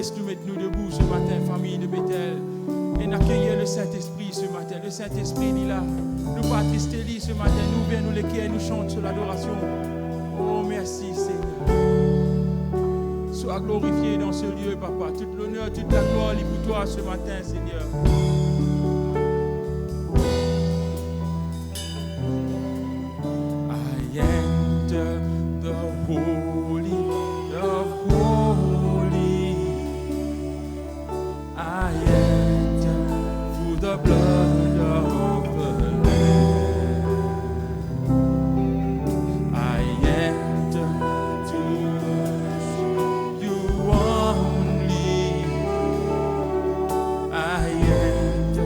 laisse-nous mettre nous debout ce matin, famille de Bethel, et accueillir le Saint-Esprit ce matin. Le Saint-Esprit, il est là. Nous pas attrister ce matin. Nous viens, nous l'équerre, nous chante sur l'adoration. Oh, merci Seigneur. Sois glorifié dans ce lieu, Papa. Toute l'honneur, toute la gloire est pour toi ce matin, Seigneur. I enter the holy of holy. I enter through the blood of the Lamb. I enter to worship you only. I enter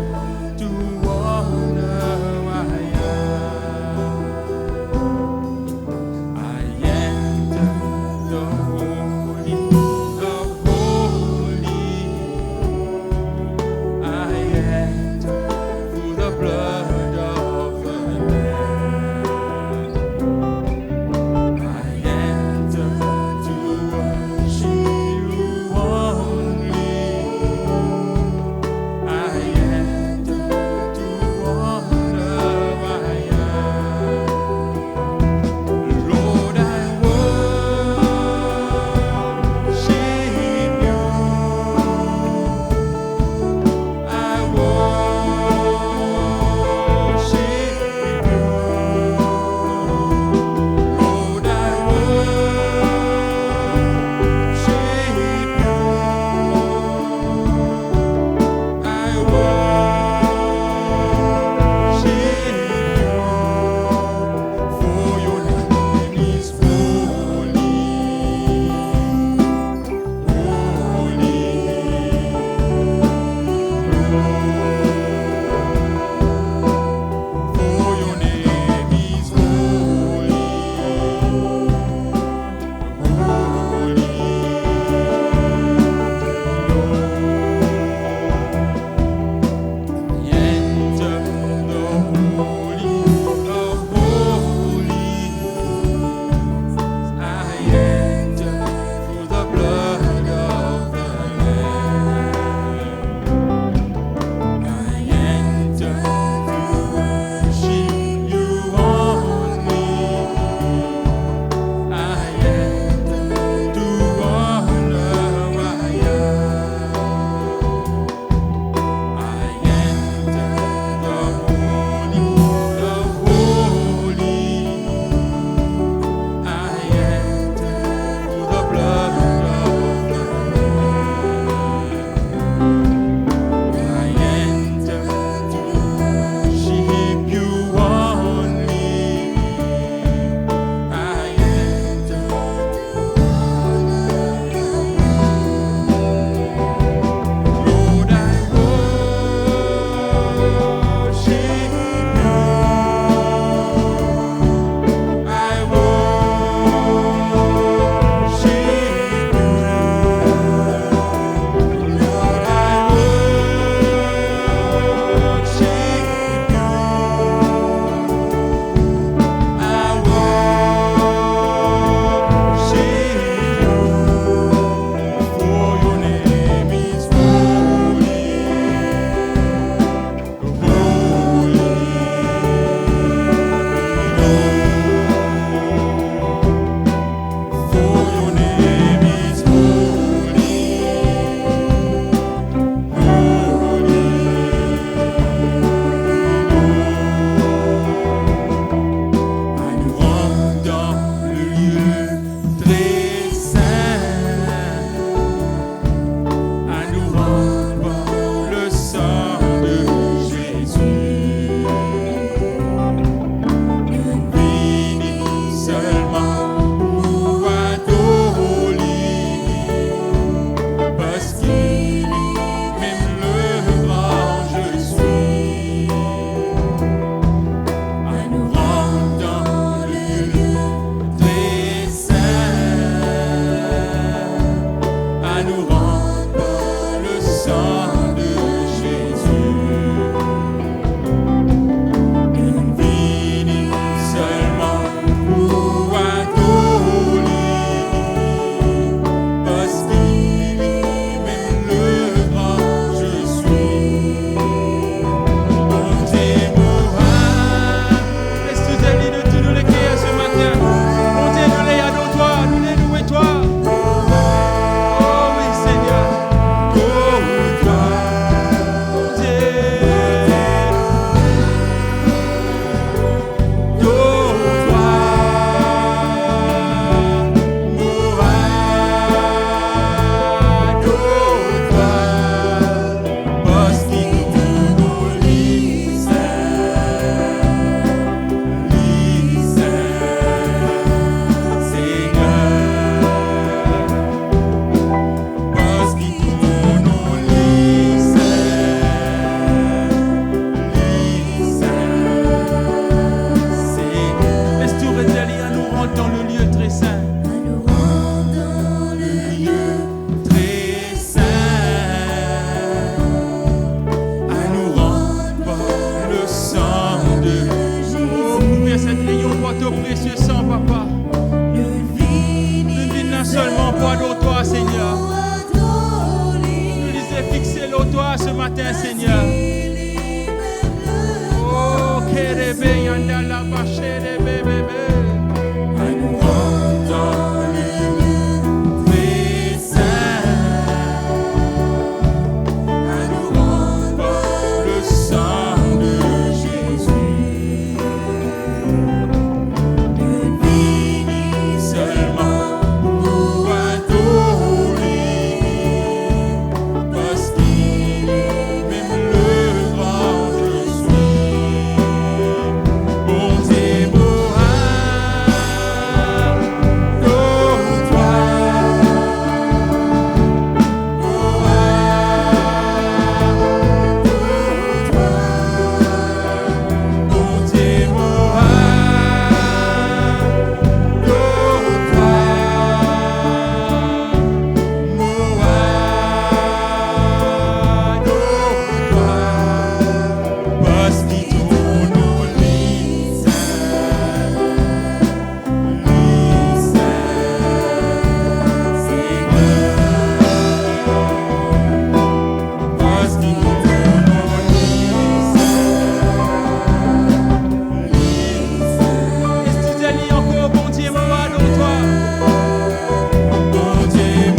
matin, Seigneur. Oh, Kérébé, Yanda, la vache, bébé. nous rendre dans le lieu très saint, à nous rendre par le sang de Jésus. Nous bénis seulement pour adorer, parce qu'il est même le grand je suis. Bon Dieu, parce qu'il tourne au lit parce qu'il tourne au Est-ce que tu as dit encore, bon Dieu, mon adore-toi. Bon Dieu,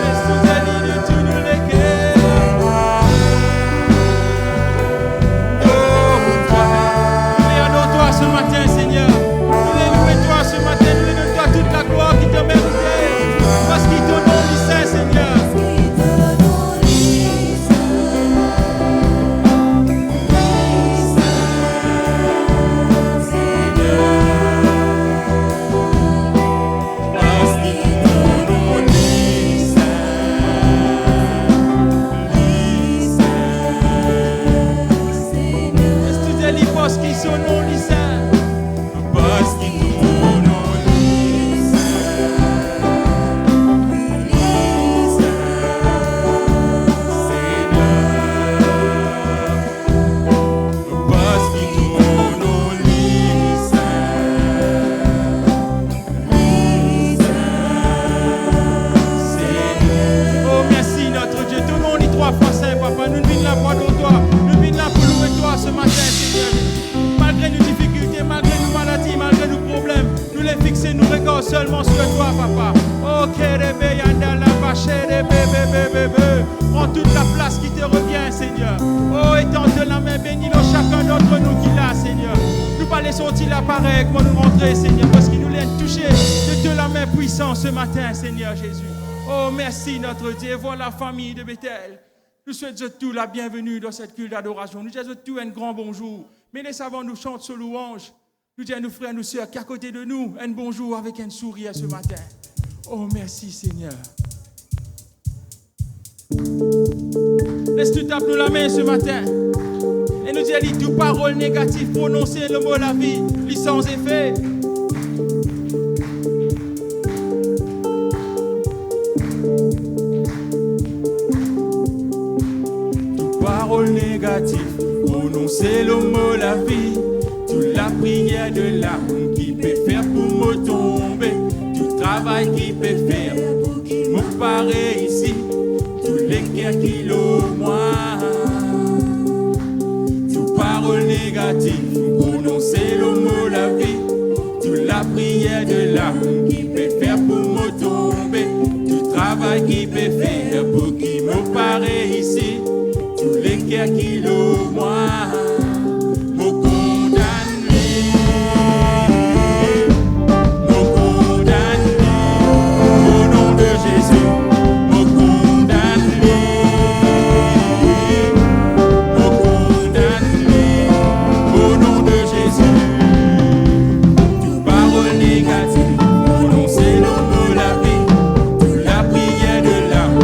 Est-ce que tu as dit de tout nous léguer? Nous les adore-toi ce matin, Seigneur. Nous les louons-toi ce matin. Nous les donnons-toi toute la gloire qui te mérite. Parce qu'il te nom du Saint, Seigneur. Est-ce que tu as dit parce qu'il son nom du Saint? parce qu'il tourne au lit parce qu'il tourne au lit Oh, merci notre Dieu. Ton nom dit 3 fois Saint, Papa. Nous venons la voix de toi. Nous venons là pour louer toi ce matin, Seigneur. Malgré nos difficultés, malgré nos maladies, malgré nos problèmes, nous les fixer, nous regardons seulement sur toi, Papa. Oh, Kérébé, Yanda, la vache, bébé. Prends toute la place qui te revient, Seigneur. Oh, étends-te la main, bénis-le chacun d'entre nous qui l'a, Seigneur. Nous pas laissons-ils apparaître pour nous montrer, Seigneur, parce qu'il nous l'a touché de te la main puissante ce matin, Seigneur Jésus. Oh, merci notre Dieu. Voilà la famille de Bethel. Nous souhaitons tous la bienvenue dans cette culte d'adoration. Nous disons tous un grand bonjour. Mais les savants nous chantent ce louange. Nous disons nos frères, nos sœurs qui à côté de nous, un bonjour avec un sourire ce matin. Oh, merci Seigneur. Laisse-nous taper la main ce matin. Et nous disons toute parole négative prononcée, le mot la vie, lit sans effet. parole négative, prononcer le mot la vie, toute la prière de l'âme qui peut faire pour me tomber, tout travail qui peut faire pour qu'il me paraît ici, tous les cœurs qui l'ont moi. Toute parole négative, prononcer le mot la vie, toute la prière de l'âme qui peut faire pour me tomber, tout travail qui peut faire pour qu'il me paraît ici. Tous les cœurs qui l'ont moi, me condamner, au nom de Jésus, me condamner, au nom de Jésus. Toute parole négative, prononcer le mot la vie, toute la prière de l'âme,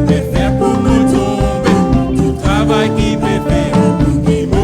qui peut faire pour me tomber, tout travail qui peut faire pour qui me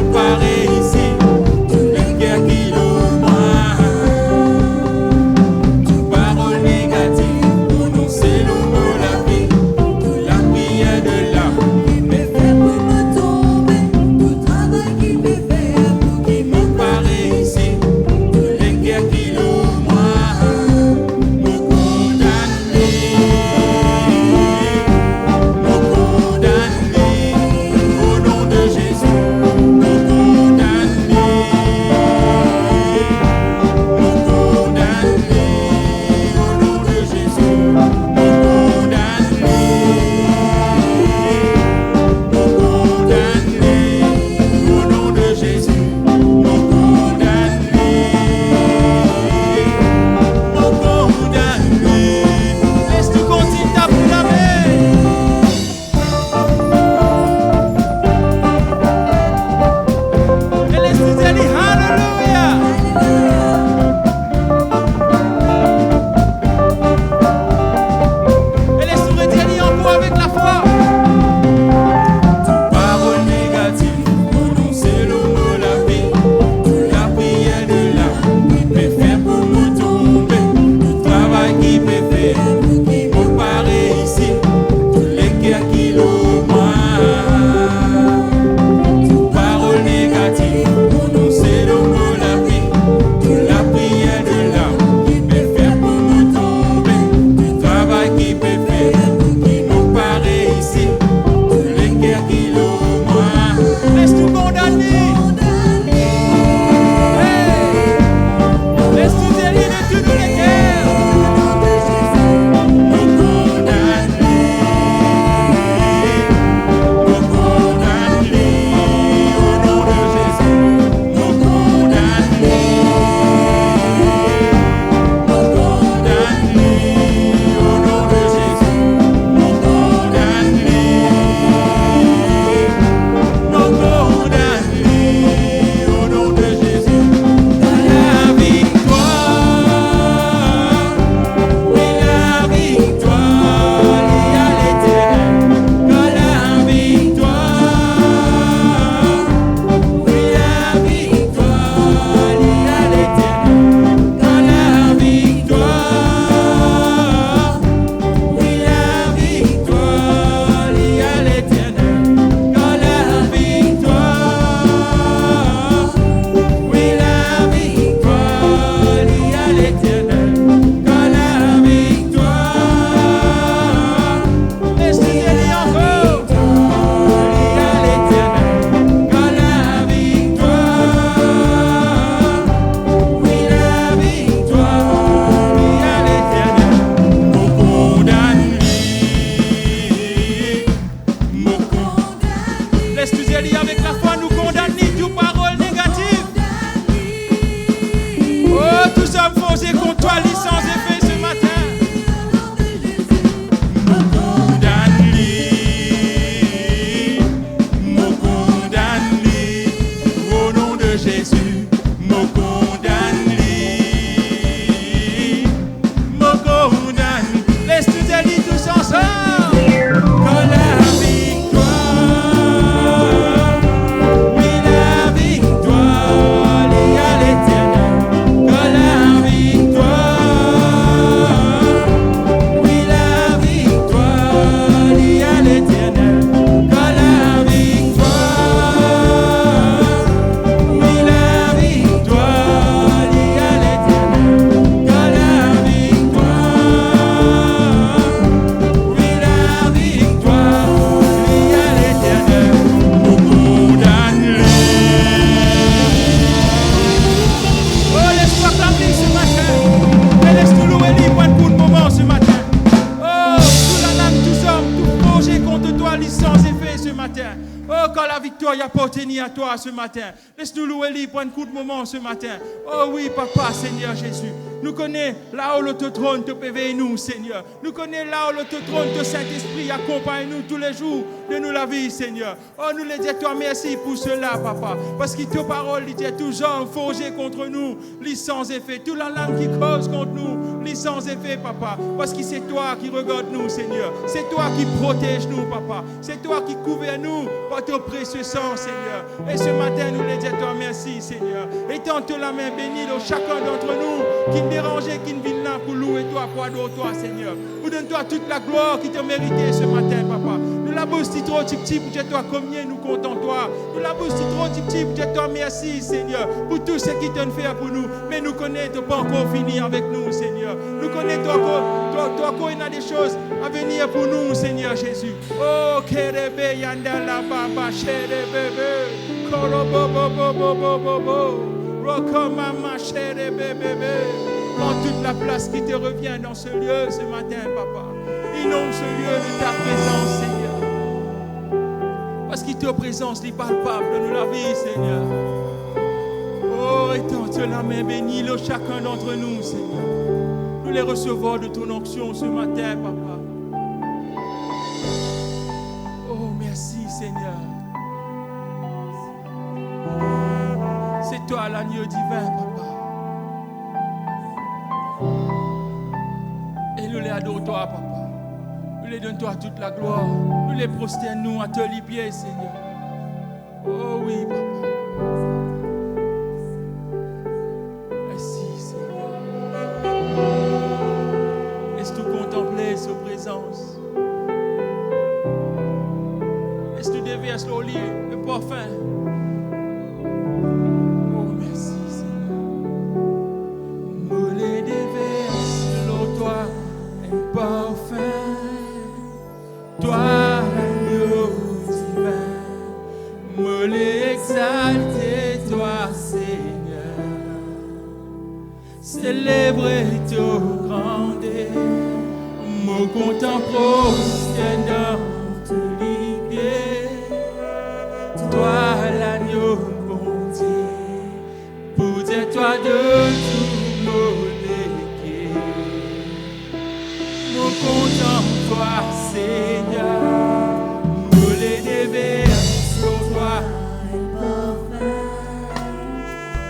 lit avec la foi, nous condamnons toute parole négative. Oh, tous hommes forgés contre toi, lit sans effet ce matin. Jésus, me condamne, Laisse-nous aller tous ensemble. quand la victoire, oui la victoire, liée à l'éternel, quand la victoire, oui la victoire, liée à l'éternel, quand la Oh, quand la victoire appartenait à toi ce matin. Laisse-nous louer lui pour un coup de moment ce matin. Oh oui, Papa, Seigneur Jésus. Nous connaissons là où le trône te péveille nous, Seigneur. Nous connaissons là où le trône de Saint-Esprit accompagne nous tous les jours de nous la vie, Seigneur. Oh, nous les disons toi merci pour cela, Papa. Parce que tes paroles étaient toujours forgées contre nous, lis sans effet. Toute la langue qui cause contre nous, lis sans effet, Papa. Parce que c'est toi qui regarde nous, Seigneur. C'est toi qui protège nous, Papa. C'est toi qui couvre nous par ton précieux sang, Seigneur. Et ce matin, nous les disons toi merci, Seigneur. Et tente la main bénie de chacun d'entre nous qui ne dérangeait, qui ne vient là pour louer toi, pour adorer toi, Seigneur. Nous donne-toi toute la gloire qui te méritait ce matin, Papa. Nous la bouche trop petit pour dire toi combien nous comptons toi. Nous la bouche trop petit pour dire toi merci, Seigneur, pour tout ce qui t'en fait pour nous. Mais nous connaissons pas encore fini avec nous, Seigneur. Nous connaissons toi encore il y a des choses à venir pour nous, Seigneur Jésus. Oh, kerebe yandala baba sherebe korobobobobobobobo rokomama sherebe. Prends toute la place qui te revient dans ce lieu ce matin, Papa. Inonde ce lieu de ta présence, Seigneur. Parce que ta présence est palpable dans la vie, Seigneur. Oh, étends la main bénie le chacun d'entre nous, Seigneur. Nous les recevons de ton onction ce matin, Papa. Oh, merci, Seigneur. C'est toi l'agneau divin, Papa. Et nous les adorons, toi, Papa. Nous les donnons, toi, toute la gloire. Nous les prosternons à tes pieds, Seigneur. Oh oui, Papa. Merci, Seigneur. Laisse-nous contempler sa présence. Laisse-nous déverser au lit le parfum. Oh, merci, Seigneur. Nous les déverse l'eau, toi, un parfum. Toi, l'agneau divin, me l'exalter, toi, Seigneur. Célébrer ton grandeur, me contempler, dans te lier. Toi, l'agneau, bon Dieu, pour dire toi de tout mon équipe. Me contemple, toi, Seigneur, nous les déverse sur toi.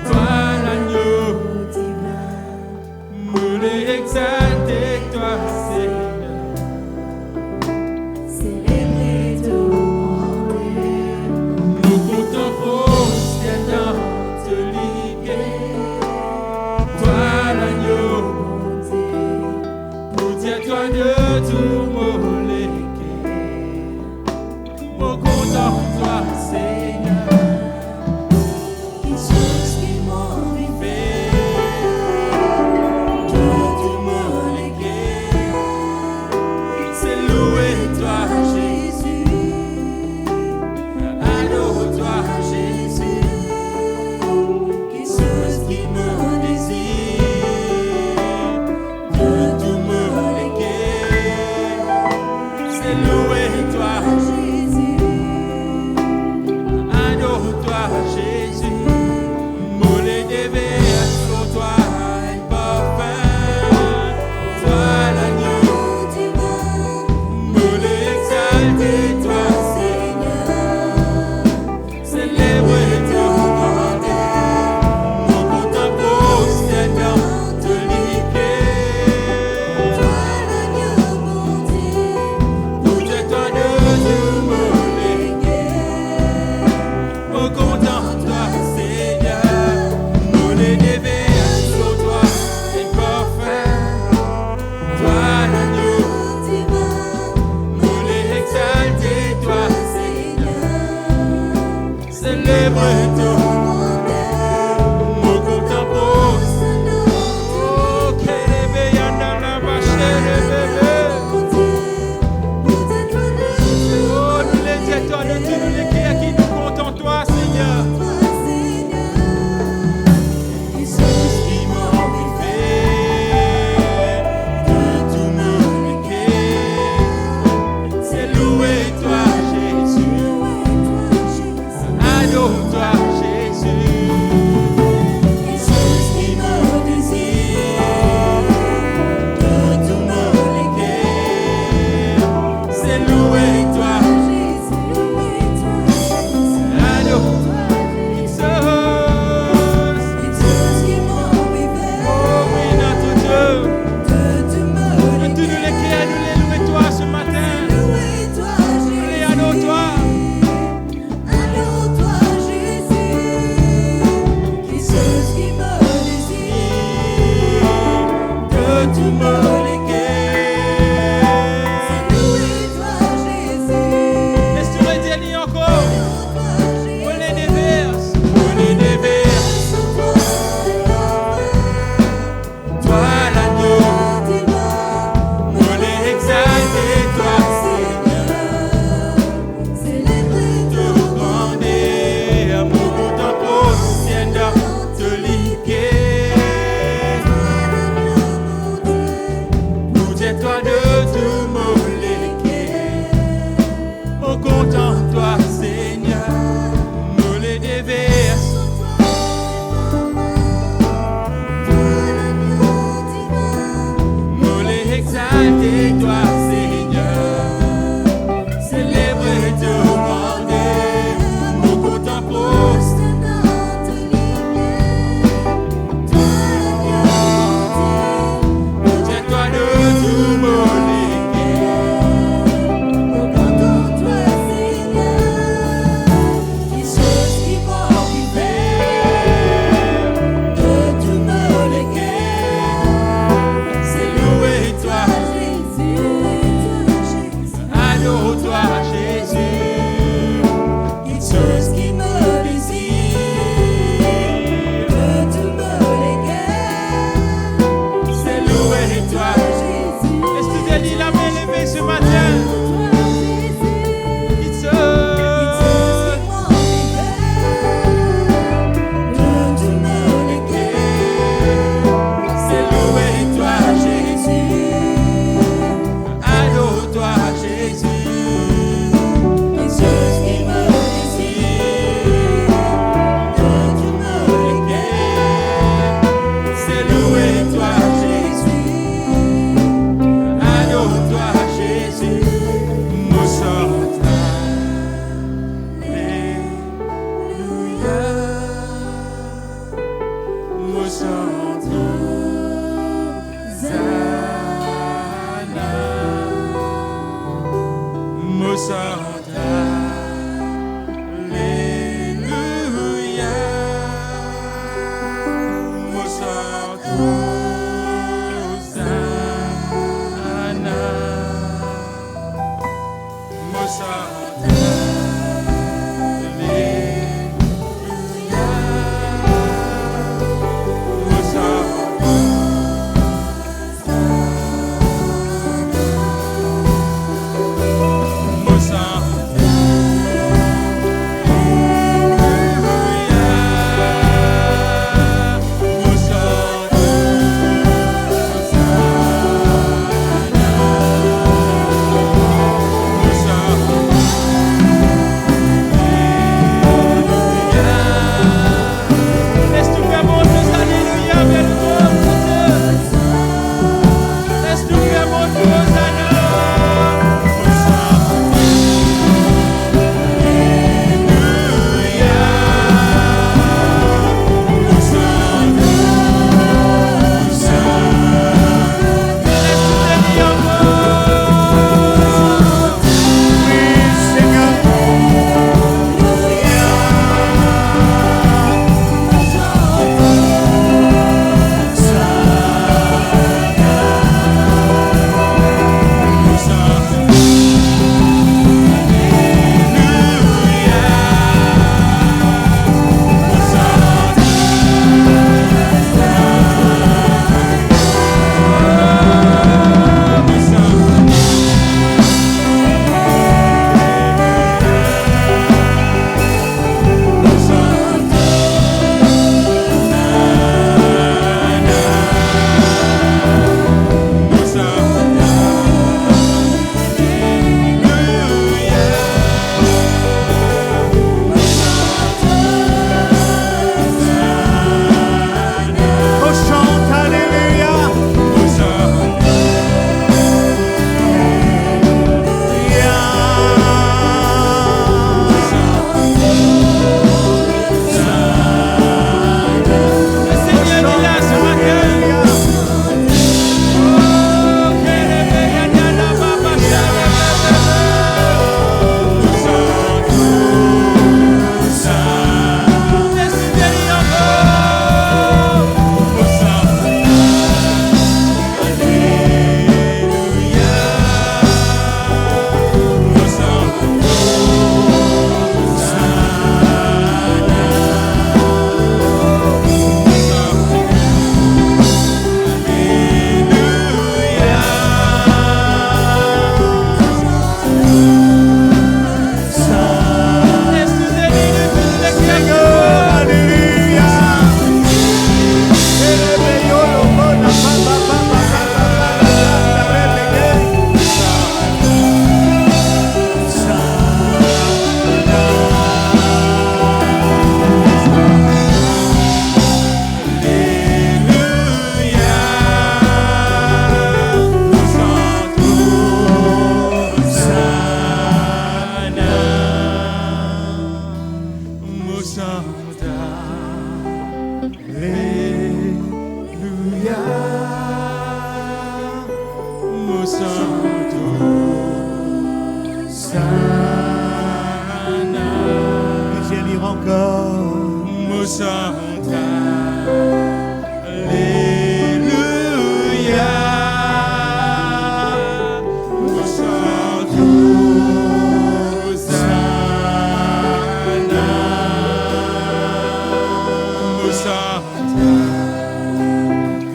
Toi, l'agneau divin, nous les exalter, toi, Seigneur. Célébrer ton grandeur, Nous contemplons, dans te lier. Santo, Sana. Et je lire encore. Mo Santa, Alléluia. Mo Santo, Sana. Mo Santa,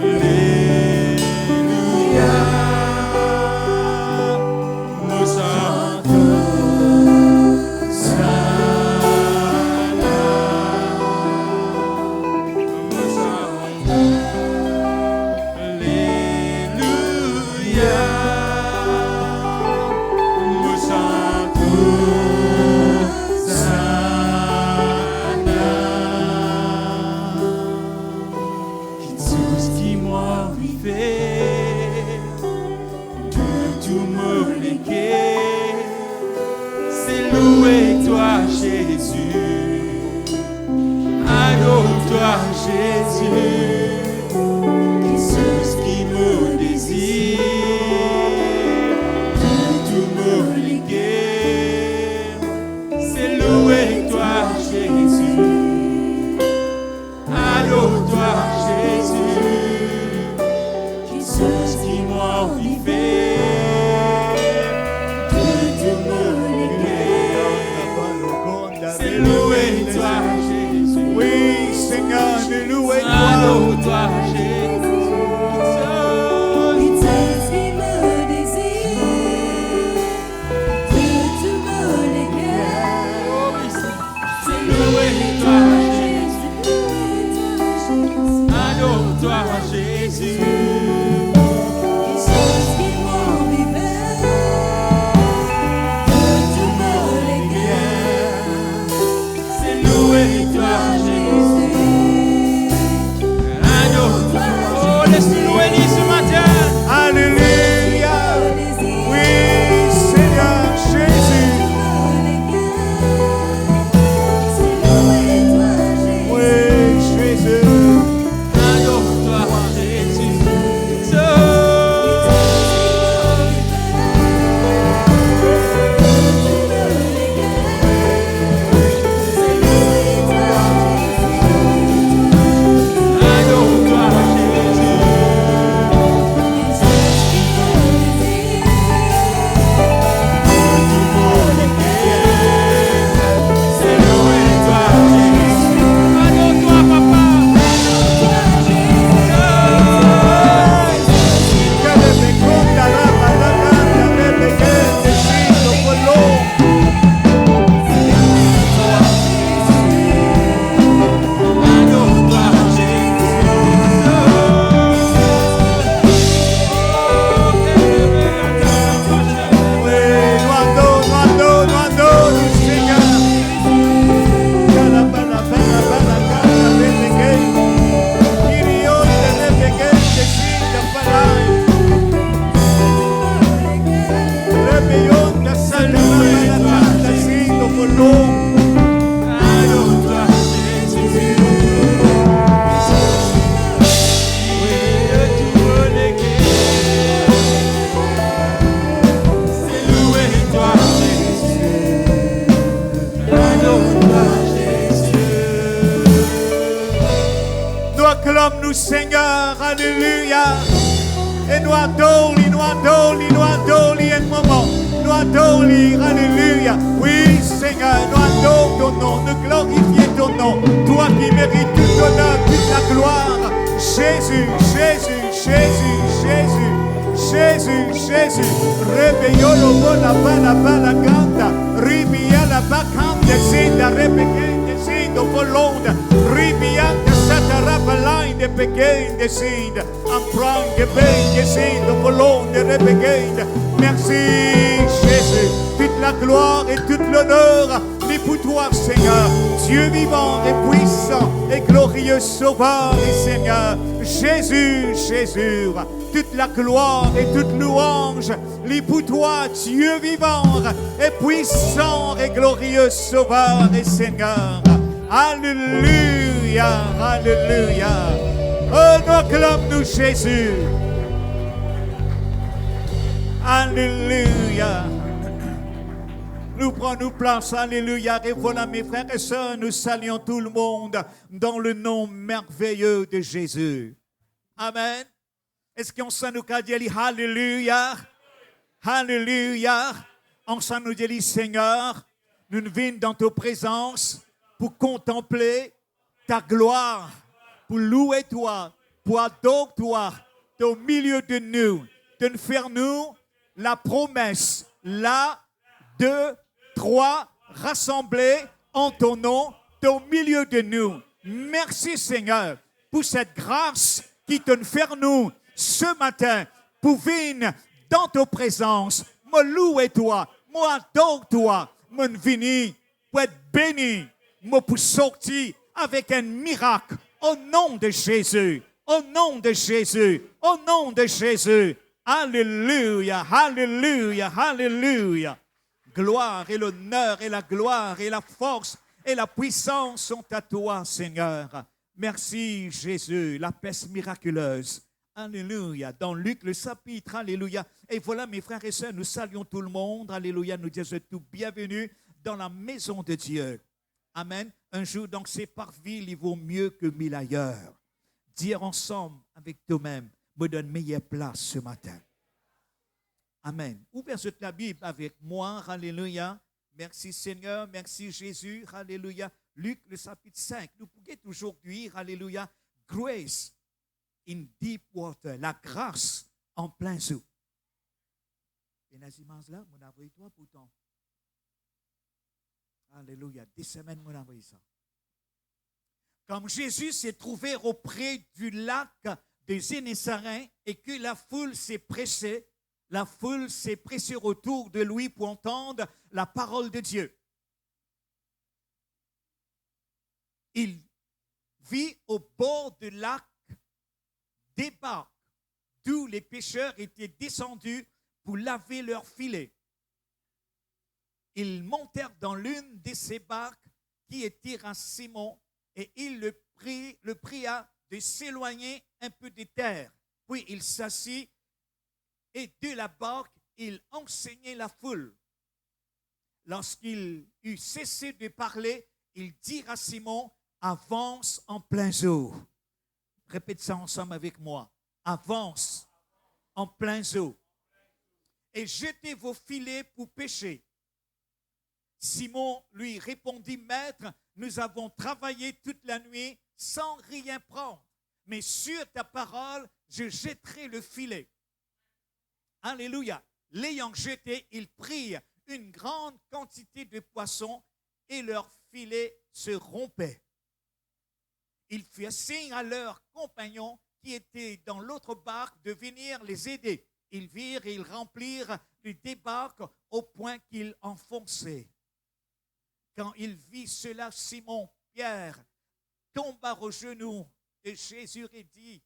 Alléluia. Mo Santo, acclame-nous, Seigneur, alléluia. Et nous adorons, un moment. Nous adorons, alléluia. Oui, Seigneur, nous adorons ton nom, nous glorifions ton nom. Toi qui mérites tout l'honneur, toute la gloire. Jésus, Jésus, Jésus, Jésus, Jésus, Jésus. Réveillons le bon la canta. Ribia la bacam de Zinda, Rebecca de Zinda, Volonda. Ribia de Satarabalai de Pequin de Zinda. Emprunte de Pein de Zinda, Volonda, Rebecca. Merci, Jésus. Toute la gloire et tout l'honneur, les pour toi, Seigneur. Dieu vivant et puissant et glorieux, Sauveur et Seigneur. Jésus, Jésus. Toute la gloire et toute louange, les pour toi, Dieu vivant et puissant et glorieux, Sauveur et Seigneur. Alléluia, alléluia. Oh, nous acclame-nous Jésus. Alléluia. Nous prenons place, alléluia. Et voilà, mes frères et sœurs, nous saluons tout le monde dans le nom merveilleux de Jésus. Amen. Est-ce qu'on s'en nous a dit alléluia? Alléluia. On s'en nous dit, Seigneur, nous venons dans ta présence pour contempler ta gloire, pour louer toi, pour adorer toi au milieu de nous, de nous faire nous la promesse, là, 2, 3, rassemblés en ton nom, au milieu de nous. Merci Seigneur pour cette grâce qui te fait nous ce matin pour venir dans ta présence, me louer toi, me adore toi, me venir pour être béni, me pour sortir avec un miracle au nom de Jésus, au nom de Jésus, au nom de Jésus. Alléluia, alléluia, alléluia. Gloire et l'honneur et la gloire et la force et la puissance sont à toi, Seigneur. Merci, Jésus, la paix miraculeuse. Alléluia. Dans Luc, le chapitre, alléluia. Et voilà, mes frères et sœurs, nous saluons tout le monde. Alléluia. Nous disons tout bienvenue dans la maison de Dieu. Amen. Un jour, donc, c'est par ville, il vaut mieux que 1000 ailleurs. Dire ensemble avec toi-même me donne meilleure place ce matin. Amen. Ouvrez la Bible avec moi. Alléluia. Merci Seigneur. Merci Jésus. Alléluia. Luc, le chapitre 5. Nous pouvons aujourd'hui, alléluia, grace in deep water. La grâce en plein eau. Et les images là, mon envoyé toi pourtant. Alléluia. Des semaines, mon envoyé ça. Comme Jésus s'est trouvé auprès du lac de Génésaret et que la foule s'est pressée autour de lui pour entendre la parole de Dieu. Il vit au bord du lac des barques d'où les pêcheurs étaient descendus pour laver leurs filets. Ils montèrent dans l'une de ces barques qui était à Simon et il le pria de s'éloigner un peu de terre. Puis il s'assit et de la barque, il enseignait la foule. Lorsqu'il eut cessé de parler, il dit à Simon, avance en plein eau. Répète ça ensemble avec moi. Avance en plein eau. Et jetez vos filets pour pêcher. Simon lui répondit, Maître, nous avons travaillé toute la nuit sans rien prendre. Mais sur ta parole, je jetterai le filet. Alléluia. L'ayant jeté, ils prirent une grande quantité de poissons et leur filet se rompait. Ils firent signe à leurs compagnons qui étaient dans l'autre barque de venir les aider. Ils virent et ils remplirent les débarques au point qu'ils enfonçaient. Quand il vit cela, Simon Pierre tomba aux genoux et Jésus lui dit,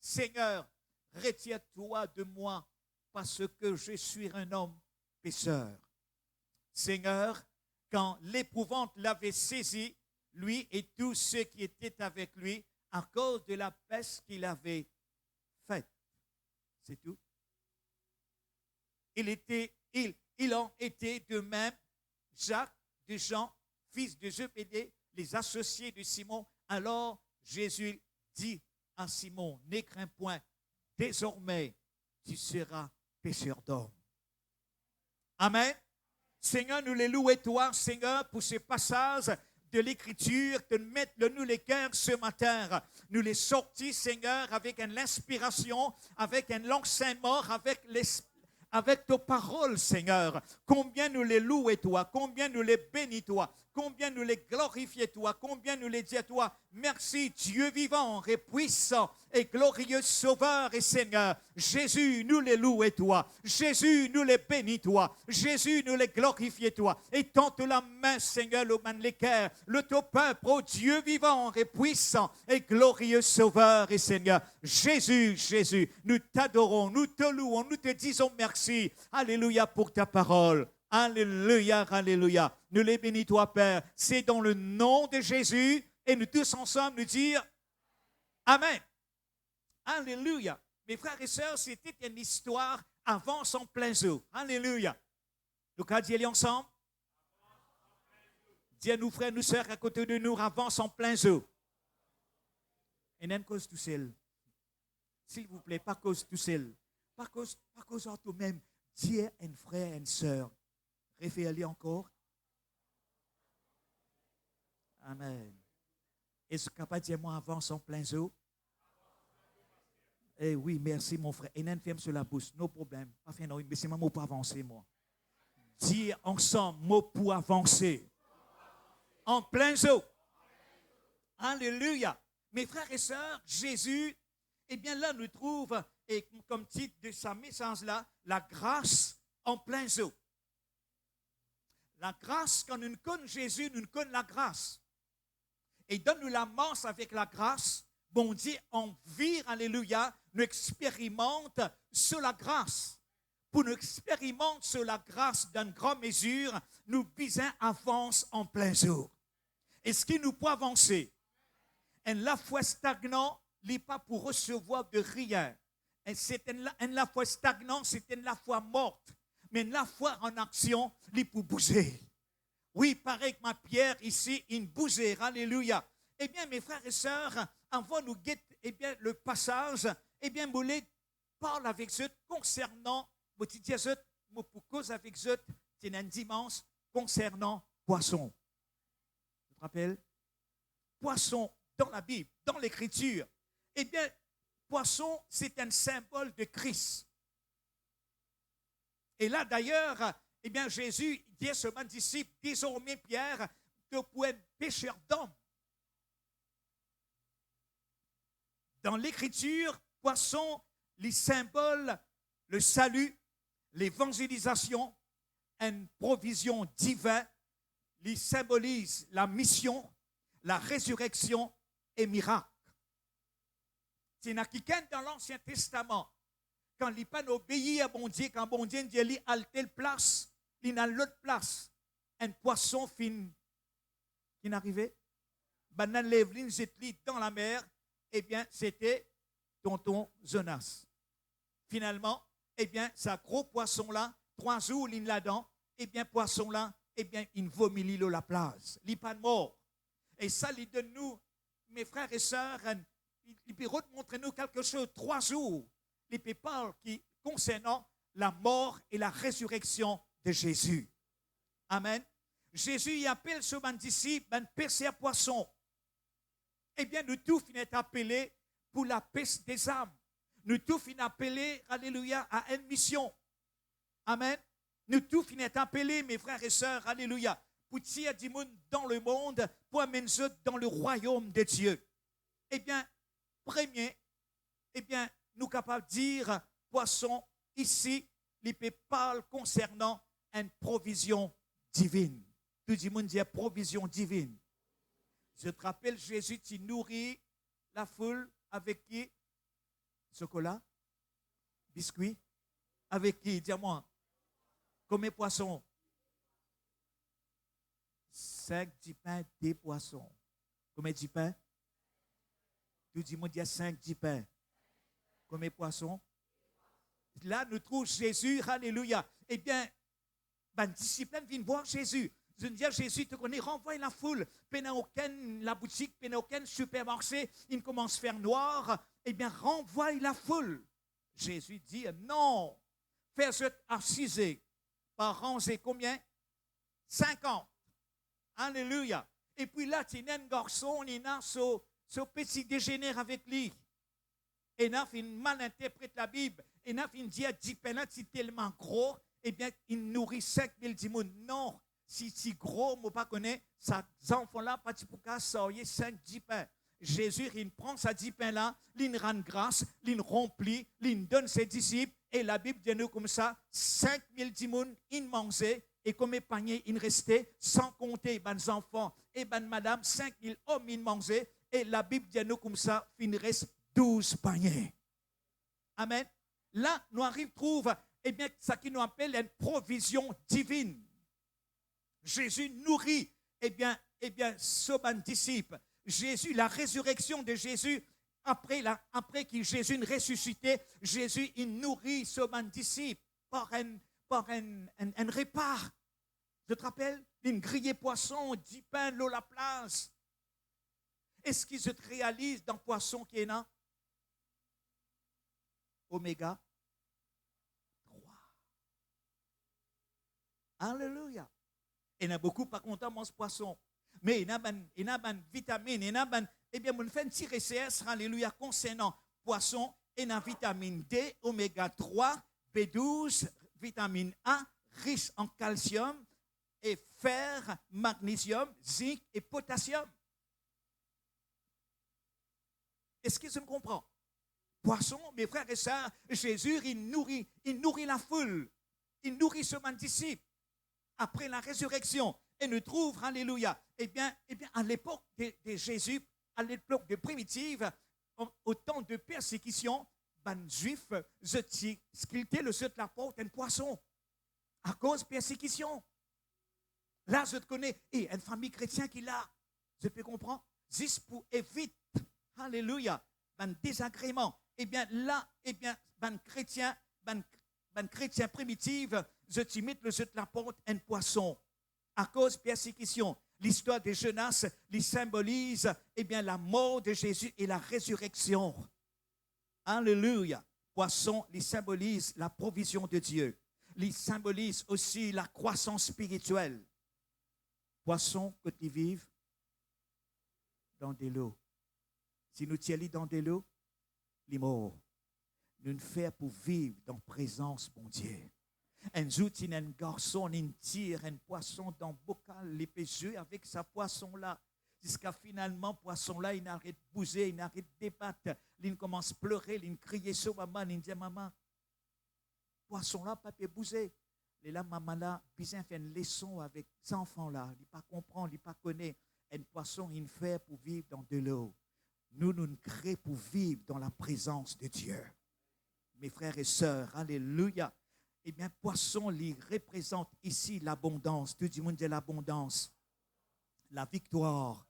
Seigneur, retire-toi de moi parce que je suis un homme pécheur. Seigneur, quand l'épouvante l'avait saisi, lui et tous ceux qui étaient avec lui, à cause de la peste qu'il avait faite. C'est tout. Il en était de même Jacques de Jean, fils de Zébédée, les associés de Simon. Alors Jésus dit à Simon, n'aie craint point, désormais tu seras pêcheur d'hommes. Amen. Seigneur, nous les louons toi, Seigneur, pour ce passage de l'Écriture, de mettre nous les cœurs ce matin. Nous les sortis, Seigneur, avec une inspiration, avec un l'enseignement, avec ta parole, Seigneur. Combien nous les louons toi, combien nous les bénis toi, combien nous les glorifions toi, combien nous les disons toi. Merci Dieu vivant et puissant et glorieux Sauveur et Seigneur. Jésus, nous les louons toi. Jésus, nous les bénis toi. Jésus, nous les glorifions toi. Et tente la main, Seigneur, le man les cœurs, le tau peuple, ô Dieu vivant et puissant et glorieux Sauveur et Seigneur. Jésus, Jésus, nous t'adorons, nous te louons, nous te disons merci. Alléluia pour ta parole. Alléluia, alléluia. Nous les bénis, toi, Père. C'est dans le nom de Jésus et nous tous ensemble nous dire Amen. Alléluia. Mes frères et sœurs, c'était une histoire avance en plein eau. Alléluia. Nous allons dire ensemble. Dis à nous frères, nous sœurs à côté de nous, avance en plein eau. Et non cause tout seul. S'il vous plaît, pas cause tout seul. Pas cause en toi-même. Dis à un frère, une sœur. Référez-lui encore. Amen. Est-ce que capable de dire moi avance en plein eau? Eh oui, merci mon frère. Et non ferme sur la bouche, no problème. Pas fait non, mais c'est mon mot pour avancer moi. Dis ensemble, mot pour avancer. En plein eau. Alléluia. Mes frères et sœurs, Jésus, eh bien là, nous trouve, et comme titre de sa message là, la grâce en plein eau. La grâce, quand nous connaissons Jésus, nous connaissons la grâce. Et donne-nous la manche avec la grâce. Bon Dieu, en vire, alléluia, nous expérimente sur la grâce. Pour nous expérimenter sur la grâce d'une grande mesure, nous bisons avance en plein jour. Est-ce qu'il nous peut avancer? Et la foi stagnant, n'est pas pour recevoir de rien. Et c'est la foi stagnante, c'est la foi morte. Mais la foi en action, il pour bouger. Oui, pareil que ma pierre ici, il bougeait. Alléluia. Eh bien, mes frères et sœurs, avant nous guetter, eh bien, le passage, eh bien, je parle avec eux concernant, je pour cause avec eux, c'est un dimanche concernant poisson. Tu te rappelles? Poisson dans la Bible, dans l'Écriture. Eh bien, poisson, c'est un symbole de Christ. Et là, d'ailleurs, eh bien, Jésus dit à ce disciple, désormais, Pierre, que pour être pécheur d'hommes. Dans l'Écriture, poisson, les symboles, le salut, l'évangélisation, une provision divine, les symbolise la mission, la résurrection et miracle. C'est quelqu'un dans l'Ancien Testament, quand il pas obéi à bon Dieu, quand bon Dieu dit qu'il a telle place, il a l'autre place, un poisson fin qui n'arrivait, ben l'Évelyne jette-lui dans la mer, eh bien c'était tonton Jonas. Finalement, eh bien, ce gros poisson-là, 3 jours, il là-dedans, eh bien, poisson-là, eh bien, il vomit l'île la place. Il n'est pas mort. Et ça, il donne nous, mes frères et sœurs, il peut montrer nous quelque chose, 3 jours. Il peut parler concernant la mort et la résurrection de Jésus. Amen. Jésus y appelle ce disciple, un pêcheur poisson. Eh bien, nous tous finissons appelés pour la pêche des âmes. Nous tous finissons appelés, alléluia, à une mission. Amen. Nous tous finissons appelés, mes frères et sœurs, alléluia, pour tirer du monde dans le monde, pour amener dans le royaume de Dieu. Eh bien, premier, eh bien, nous sommes capables de dire, poisson, ici, il peut parler concernant une provision divine. Tout le monde dit provision divine. Je te rappelle, Jésus, tu nourris la foule avec qui? Chocolat? Biscuit? Avec qui? Dis-moi. Combien de poissons? 5 10 pains, 10 poissons. Combien de pains? Tout le monde dit 5 10 pains. Combien de poissons? Là, nous trouvons Jésus, alléluia. Eh bien, ben, disciples viennent voir Jésus. Je veux dire, Jésus te connaît, renvoie la foule. Pendant aucune la boutique, pendant aucun supermarché, il commence à faire noir. Eh bien, renvoie la foule. Jésus dit, non, fais-le assiser. Par rang, c'est combien? 50. Alléluia. Et puis là, tu as un garçon, il a ce petit déjeuner avec lui. Et il a mal interprété la Bible. Et il a dit, 10 pains, c'est tellement gros, eh bien, il nourrit 5000 dimones. Non. Si gros, je ne pas connais, ces enfants-là, pas pour qu'à sortir 5-10 pains. Jésus, il prend ces 10 pains-là, il rend grâce, il remplit, il donne ses disciples, et la Bible dit nous comme ça, 5000 dimones, il mangeait, et comme les paniers, il restait, sans compter les enfants et les madame, 5000 hommes, il mangeait, et la Bible dit nous comme ça, il reste 12 paniers. Amen. Là, nous arrivons, trouve, eh bien, ce qui nous appelle une provision divine. Jésus nourrit, eh bien, ce disciple. Jésus, la résurrection de Jésus après que Jésus ressuscité, Jésus, il nourrit ses disciples par un repas. Je te rappelle, une grillée poisson, 10 pains, l'eau la place. Est-ce qu'ils se réalisent dans le poisson qui est là? Oméga 3. Alléluia. Il y en a beaucoup, par contre, qui mangent ce poisson. Mais il y a une vitamine, il y a eh bien, on fait un petit recherche, alléluia, concernant poisson, il y a vitamine D, oméga 3, B12, vitamine A, riche en calcium, et fer, magnésium, zinc et potassium. Est-ce que tu me comprends? Poisson, mes frères et sœurs, Jésus, il nourrit la foule, il nourrit ce disciple. Après la résurrection, et nous trouve, alléluia, eh bien, à l'époque de Jésus, à l'époque de primitive, au temps de persécution, les Juifs, ils sculptaient le la porte un poisson, à cause de persécution. Là, je te connais, et une famille chrétienne qui l'a, je peux comprendre, juste pour éviter, alléluia, un désagrément. Eh bien, là, eh bien, ben chrétien primitif, je t'imite le la porte un poisson. À cause de persécution, l'histoire de Jonas, il symbolise, eh bien, la mort de Jésus et la résurrection. Alléluia. Poisson, il symbolise la provision de Dieu. Il symbolise aussi la croissance spirituelle. Poisson que tu vives dans de l'eau. Si nous tiens dans de l'eau, les morts. Nous nous faisons pour vivre dans la présence de mon Dieu. Un jour, il y a un garçon, il tire un poisson dans le bocal, il peut jouer avec sa poisson-là. Jusqu'à finalement, poisson-là, il arrête de bouger, il arrête de débattre. Il commence à pleurer, il crie sur maman, il dit, maman, poisson-là, pas peut bouger. Et là, maman-là, besoin fait une leçon avec ces enfants-là. Il ne pas comprendre, il ne pas connaître. Un poisson, il fait pour vivre dans de l'eau. Nous créons pour vivre dans la présence de Dieu. Mes frères et sœurs, alléluia. Eh bien, poisson, il représente ici l'abondance. Tout le monde dit l'abondance, la victoire,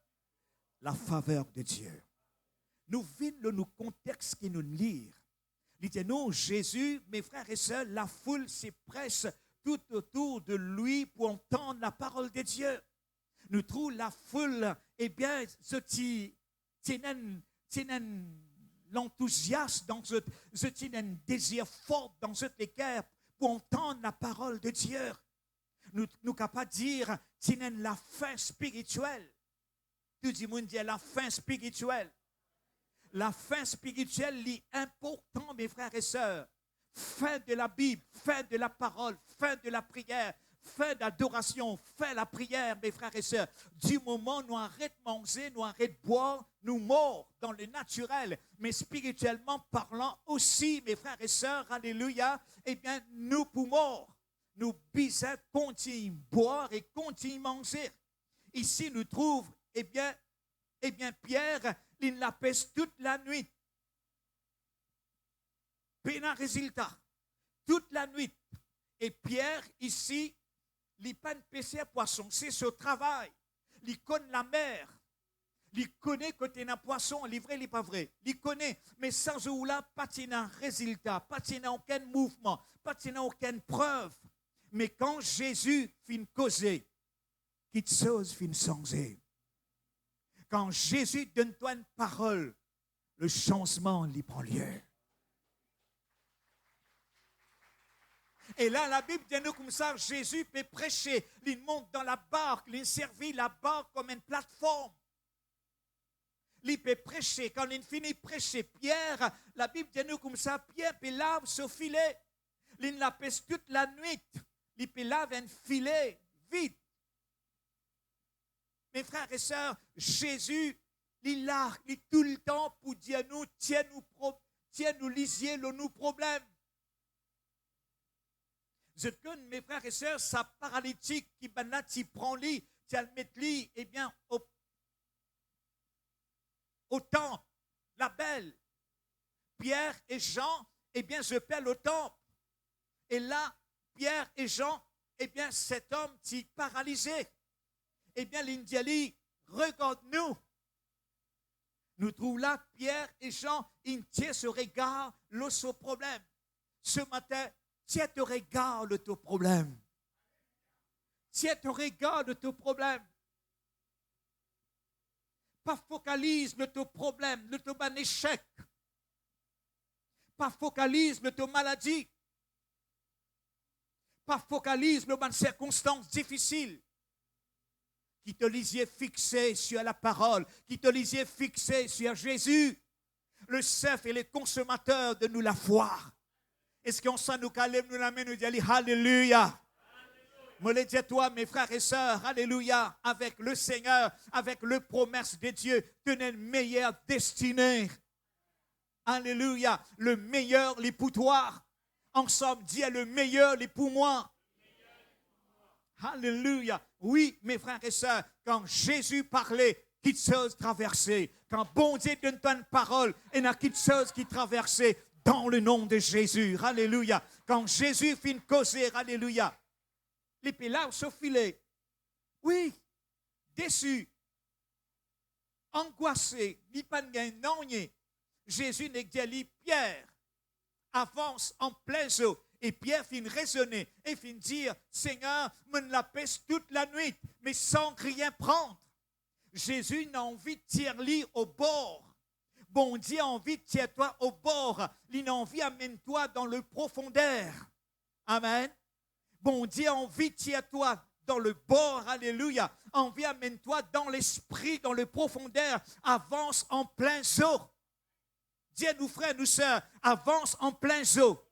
la faveur de Dieu. Nous vivons le contexte qui nous lit. Il dit, nous, Jésus, mes frères et sœurs, la foule se presse tout autour de lui pour entendre la parole de Dieu. Nous trouvons la foule, eh bien, l'enthousiasme, un désir fort dans ce cœur pour entendre la parole de Dieu. Nous sommes capables de dire, c'est la faim spirituelle. Tout le monde dit la faim spirituelle. La faim spirituelle est importante, mes frères et sœurs. Fin de la Bible, fin de la parole, fin de la prière, fin d'adoration, fin de la prière, mes frères et sœurs. Du moment où nous arrêtons de manger, nous arrêtons de boire, nous morts dans le naturel, mais spirituellement parlant aussi, mes frères et sœurs, alléluia, eh bien, nous pouvons, nous bisons, continuons de boire et continuons de manger. Ici, nous trouvons, eh bien, Pierre, il la pêche toute la nuit. Puis un résultat, toute la nuit. Et Pierre, ici, il n'est pas un pêcheur poisson, c'est ce travail. Il connaît la mer. Il connaît que tu as un poisson, il est vrai, il n'est pas vrai. Il connaît, mais sans là, pas de résultat, pas de aucun mouvement, pas de aucune preuve. Mais quand Jésus finit causer, quelque chose finit changer. Quand Jésus donne-toi une parole, le changement lui prend lieu. Et là, la Bible dit nous comme ça, Jésus peut prêcher. Il monte dans la barque, il servit la barque comme une plateforme. Il peut prêcher. Quand il finit de prêcher, Pierre, la Bible dit nous comme ça, Pierre peut laver ce filet. Il la pêche toute la nuit. Il peut laver un filet vide. Mes frères et sœurs, Jésus, il a tout le temps pour dire nous, tiens-nous lisier nos problèmes. Je connais, mes frères et sœurs, sa paralytique qui maintenant t'y prend lit, tu le mets lit, eh bien, au temple, la belle. Pierre et Jean, eh bien, je parle au temple. Et là, Pierre et Jean, eh bien, cet homme t'y paralysé. Eh bien, l'Indiali, regarde-nous. Nous trouvons là Pierre et Jean, ils tiennent ce regard, le problème. Ce matin, tiens ton regard de ton problème. Tiens ton regard de ton problème. Pas focalise de ton problème, de ton échec. Pas focalise de ton maladie. Pas focalise de bonnes circonstances difficiles. Qui te lisiez fixé sur la parole, qui te lisiez fixé sur Jésus, le chef et le consommateur de nous la foi. Est-ce qu'on s'en nous calme, nous la main, nous disons Alléluia. Moi, le dis à toi, mes frères et sœurs, Alléluia, avec le Seigneur, avec le promesse de Dieu, tenez une meilleure destinée. Alléluia, le meilleur, les pour toi. Ensemble, dis le meilleur, les pour moi. Alléluia. Oui, mes frères et sœurs, quand Jésus parlait, quelque chose traversait. Quand bon Dieu donne une parole, il y a quelque chose qui traversait dans le nom de Jésus. Alléluia. Quand Jésus fit une causer, alléluia. Les pélars se filaient. Oui, déçus, angoissés, ni pas de non. Jésus n'a dit, Pierre, avance en plein eau. Et Pierre fit raisonner et fit dire, Seigneur, me la pêche toute la nuit, mais sans rien prendre. Jésus n'a envie de tirer au bord. Bon Dieu a envie de tirer toi au bord. Il a envie amène-toi dans le profondeur. Amen. Bon Dieu a envie de tirer toi dans le bord. Alléluia. Envie amène-toi dans l'esprit, dans le profondeur. Avance en plein eau. Dis à nous frères, nous sœurs, avance en plein eau.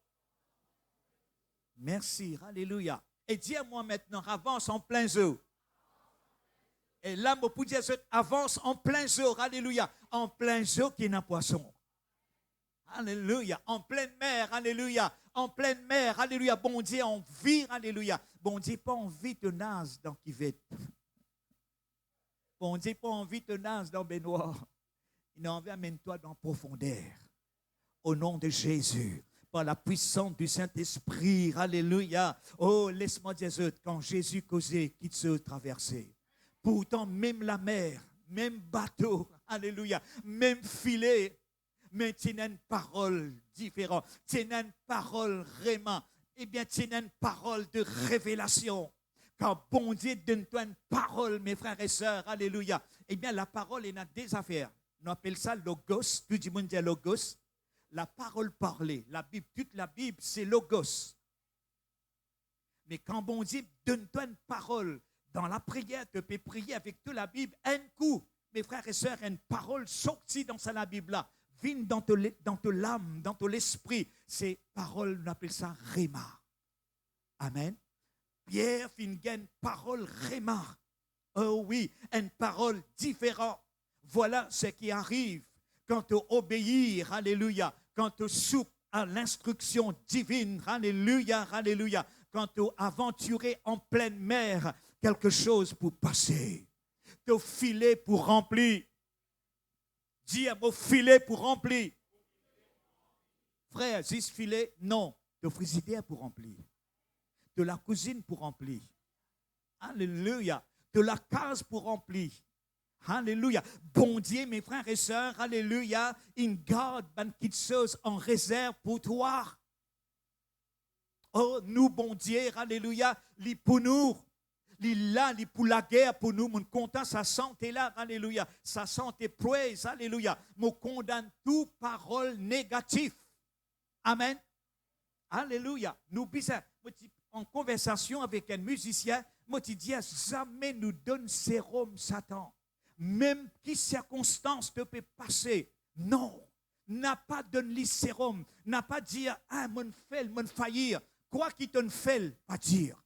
Merci, alléluia. Et dis à moi maintenant, avance en plein eau. Et là, mon pour dire, avance en plein eau, alléluia. En plein eau qui est un poisson. Alléluia. En pleine mer, alléluia. En pleine mer, alléluia. Bon Dieu, en vie, alléluia. Bon Dieu, pas envie de nager dans Kivette. Bon Dieu, pas envie de nager dans Benoît. Il a envie d'amener-toi dans la profondeur. Au nom de Jésus. Par la puissance du Saint-Esprit. Alléluia. Oh, laisse-moi dire, quand Jésus causait, qu'il se traversait. Pourtant, même la mer, même bateau, alléluia, même filet, mais tu as une parole différente. Tu as une parole vraiment. Eh bien, tu as une parole de révélation. Quand bon Dieu donne-toi une parole, mes frères et sœurs, alléluia. Eh bien, la parole, il y a des affaires. On appelle ça logos. Tout le monde dit logos. La parole parlée, la Bible, toute la Bible, c'est logos. Mais quand bon Dieu donne-toi une parole, dans la prière, tu peux prier avec toute la Bible un coup. Mes frères et sœurs, une parole sortie dans la Bible-là, vient dans ton l'âme, dans ton esprit. Ces paroles, on appelle ça réma. Amen. Pierre fit une parole réma. Oh oui, une parole différente. Voilà ce qui arrive. Quand tu obéis, alléluia, quand tu soupes à l'instruction divine, alléluia, alléluia, quand tu aventuré en pleine mer, quelque chose pour passer, ton filet pour remplir. Dis à mon filet pour remplir. Frère, 6 filets, non, de frigidaire pour remplir, de la cuisine pour remplir, alléluia, de la case pour remplir. Alléluia. Bon Dieu, mes frères et sœurs, alléluia, il garde quelque chose en réserve pour toi. Oh, nous, bon Dieu, alléluia, li pour nous, li là, li pour la guerre pour nous, mon content, sa santé là, alléluia, sa santé praise, alléluia, me condamne toute parole négative. Amen. Alléluia. Nous, bizarre, en conversation avec un musicien, moi, tu dis, jamais nous donne sérum Satan. Même qui circonstance te peut passer, non, n'a pas donné sérum, n'a pas dit, ah, mon fait, mon faillir, quoi qu'il te fait, pas dire.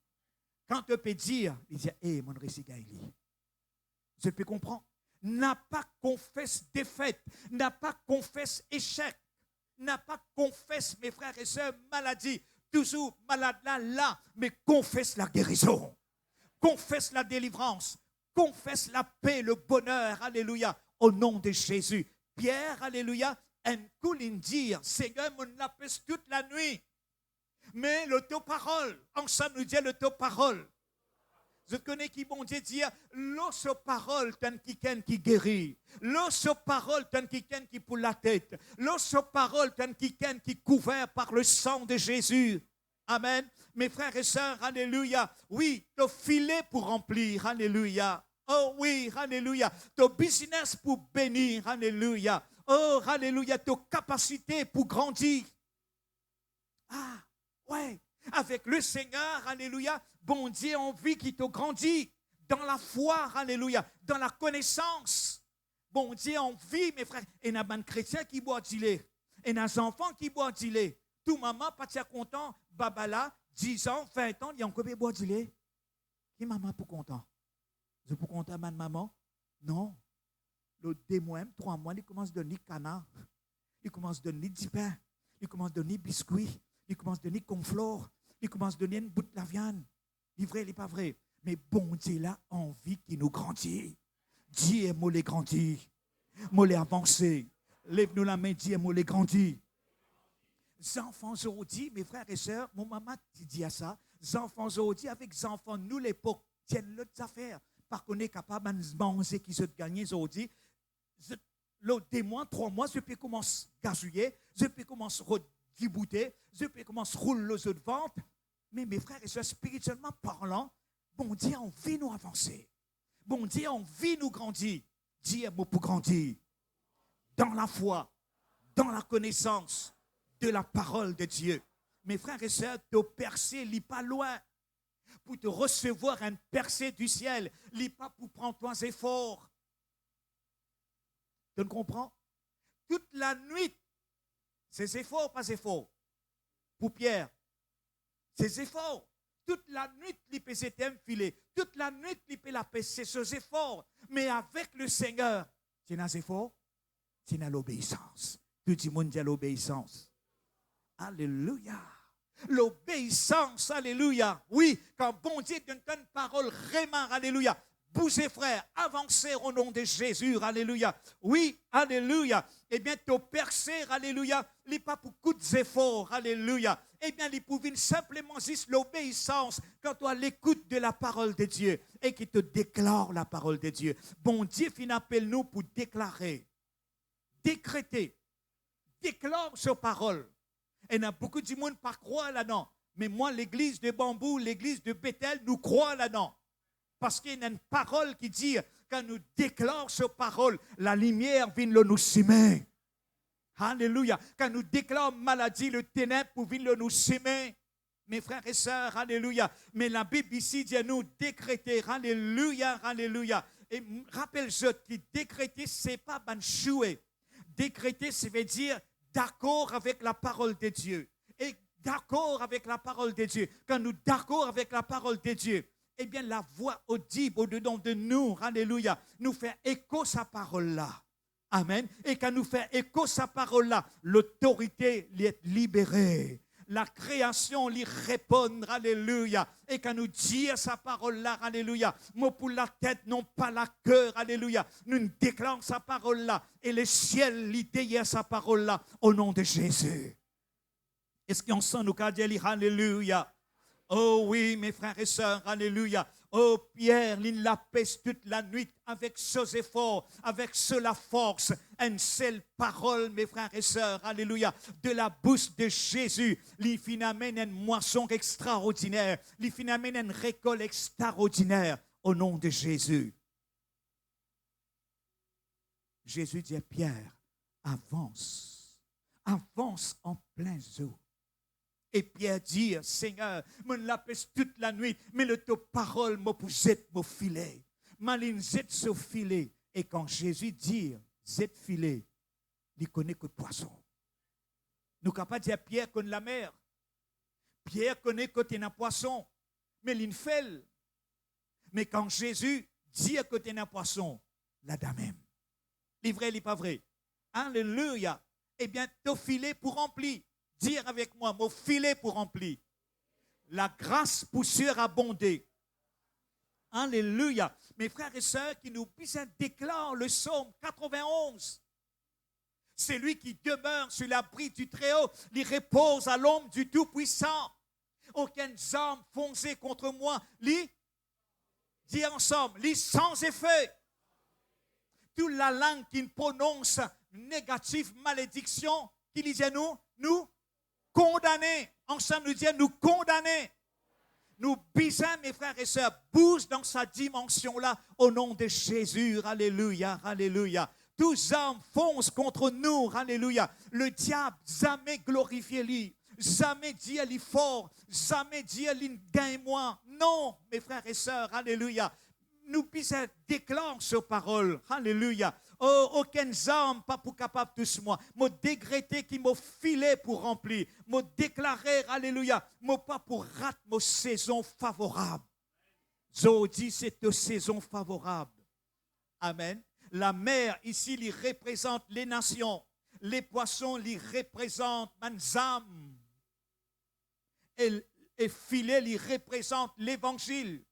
Quand tu peux dire, il dit, hé, mon récit gaïli. Je peux comprendre. N'a pas confessé défaite, n'a pas confessé échec, n'a pas confessé, mes frères et sœurs, maladie, toujours malade là, mais confesse la guérison, confesse la délivrance. Confesse la paix, le bonheur, alléluia, au nom de Jésus. Pierre, alléluia, un coup il dit, Seigneur, mon la pêche toute la nuit. Mais l'auto-parole, ensemble nous dit l'auto-parole. Je connais qui bon Dieu dit, l'os parole tant qui guérit, l'os parole tant qui pour la tête, l'os parole tant qui couvert par le sang de Jésus. Amen. Mes frères et sœurs, alléluia. Oui, ton filet pour remplir, alléluia. Oh oui, alléluia. Ton business pour bénir, alléluia. Oh, alléluia, ton capacité pour grandir. Ah, ouais. Avec le Seigneur, alléluia, bon Dieu, on vit qui te grandit dans la foi, alléluia, dans la connaissance. Bon Dieu, on vit, mes frères. Et il y a des chrétiens qui boivent du lait. Et il y a des enfants qui boivent du lait. Tout maman, pas content, babala, 10 ans, 20 ans, il y a encore boire du lait. Qui maman pour content? Je pour content, ma maman? Non. Le 2 mois, 3 mois, il commence à donner canard. Il commence à donner du pain. Il commence à donner biscuits. Il commence à donner conflore. Il commence à donner une bout de la viande. Il est vrai, il n'est pas vrai. Mais bon Dieu là, envie qu'il nous grandit. Dieu est mollet grandi. Mollet avancé. Lève-nous la main, Dieu est mollet grandi. Les enfants aujourd'hui, mes frères et sœurs, mon maman dit à ça. Les enfants aujourd'hui, avec les enfants, nous l'époque, tiennent leurs affaires. Par contre, on est capable de manger qui se gagne aujourd'hui. L'autre 2 mois, 3 mois, je peux commencer à gazouiller, je peux commencer à débouter, je peux commencer à rouler les autres ventes. Mais mes frères et sœurs, spirituellement parlant, bon Dieu, on vit nous avancer. Bon Dieu, on vit nous grandir. Dieu est beau pour grandir. Dans la foi, dans la connaissance de la parole de Dieu. Mes frères et sœurs, te percer, lis pas loin. Pour te recevoir un percée du ciel, lis pas pour prendre toi efforts. Tu comprends? Toute la nuit, ces efforts, pas efforts. Pour Pierre, ces efforts. Toute la nuit, il peut s'éteindre filet. Toute la nuit, il peut la paix. C'est ces efforts. Mais avec le Seigneur, tu as des efforts, tu as l'obéissance. Tout le monde dit l'obéissance. Alléluia. L'obéissance, alléluia. Oui, quand bon Dieu donne une parole vraiment, alléluia. Bougez, frère, avancez au nom de Jésus, alléluia. Oui, alléluia. Eh bien, te percer, alléluia, il n'est pas pour coups d'efforts, alléluia. Eh bien, il pouvait simplement juste l'obéissance quand tu as l'écoute de la parole de Dieu et qui te déclare la parole de Dieu. Bon Dieu, fin appelle nous pour déclarer, décréter, déclare sa parole. Et il y a beaucoup de monde qui croient là-dedans. Mais moi, l'église de Bambou, l'église de Bethel, nous croient là-dedans. Parce qu'il y a une parole qui dit, quand nous déclarons cette parole, la lumière vient nous semer. Alléluia. Quand nous déclarons maladie, le ténèbre vient nous semer. Mes frères et sœurs, alléluia. Mais la Bible ici dit à nous décréter, alléluia, alléluia. Et rappelle-je que décréter, ce n'est pas banchouer. Décréter, ça veut dire d'accord avec la parole de Dieu. Et d'accord avec la parole de Dieu. Quand nous d'accord avec la parole de Dieu, eh bien, la voix audible au-dedans de nous, alléluia, nous fait écho sa parole-là. Amen. Et quand nous fait écho sa parole-là, l'autorité est libérée. La création lui répond, alléluia. Et quand nous disons sa parole-là, alléluia, mot pour la tête, non pas la cœur, alléluia. Nous déclarons sa parole-là et le ciel lui déhie sa parole-là au nom de Jésus. Est-ce qu'on sent nous qu'à dire alléluia? Oh oui, mes frères et sœurs, alléluia. Oh Pierre, il la pèse toute la nuit avec ses efforts, avec la force. Une seule parole, mes frères et sœurs, alléluia, de la bouche de Jésus. Il fin amène une moisson extraordinaire. Il fin amène une récolte extraordinaire au nom de Jésus. Jésus dit à Pierre, avance, avance en plein eau. Et Pierre dit, Seigneur, me la pèse toute la nuit, mais le taux parole me jette mon filet. Maline jette ce filet. Et quand Jésus dit, jette filet, il connaît que poisson. Nous ne pouvons pas dire Pierre connaît la mer. Pierre connaît que tu es un poisson, mais il fait. Mais quand Jésus dit que tu es un poisson, là de même. Il est vrai, il n'est pas vrai. Alléluia. Eh bien, ton filet pour remplir. Dire avec moi, mon filet pour remplir. La grâce pour surabonder. Alléluia. Mes frères et sœurs qui nous déclarent le psaume 91. C'est lui qui demeure sur l'abri du Très-Haut. Il repose à l'ombre du Tout-Puissant. Aucune arme foncée contre moi. Dis ensemble, lis sans effet. Toute la langue qui prononce négatif, malédiction, qui disait nous condamner. Ensemble, nous disons nous condamner. Nous bisons, mes frères et sœurs, bouge dans sa dimension-là au nom de Jésus. Alléluia, alléluia. Tous hommes foncent contre nous. Alléluia. Le diable, jamais glorifié lui. Jamais dit elle est fort. Jamais dit elle est gagne-moi. Non, mes frères et sœurs. Alléluia. Nous puissions déclarer ces paroles. Alléluia. Oh, aucun homme pas pour capable tous moi. Me décréter qui m'a filé pour remplir. Me déclarer, alléluia. Me pas pour rater ma saison favorable. Je dis c'est une saison favorable. Amen. La mer ici, il représente les nations. Les poissons, ils représentent les âmes. Et filet, il représente l'évangile.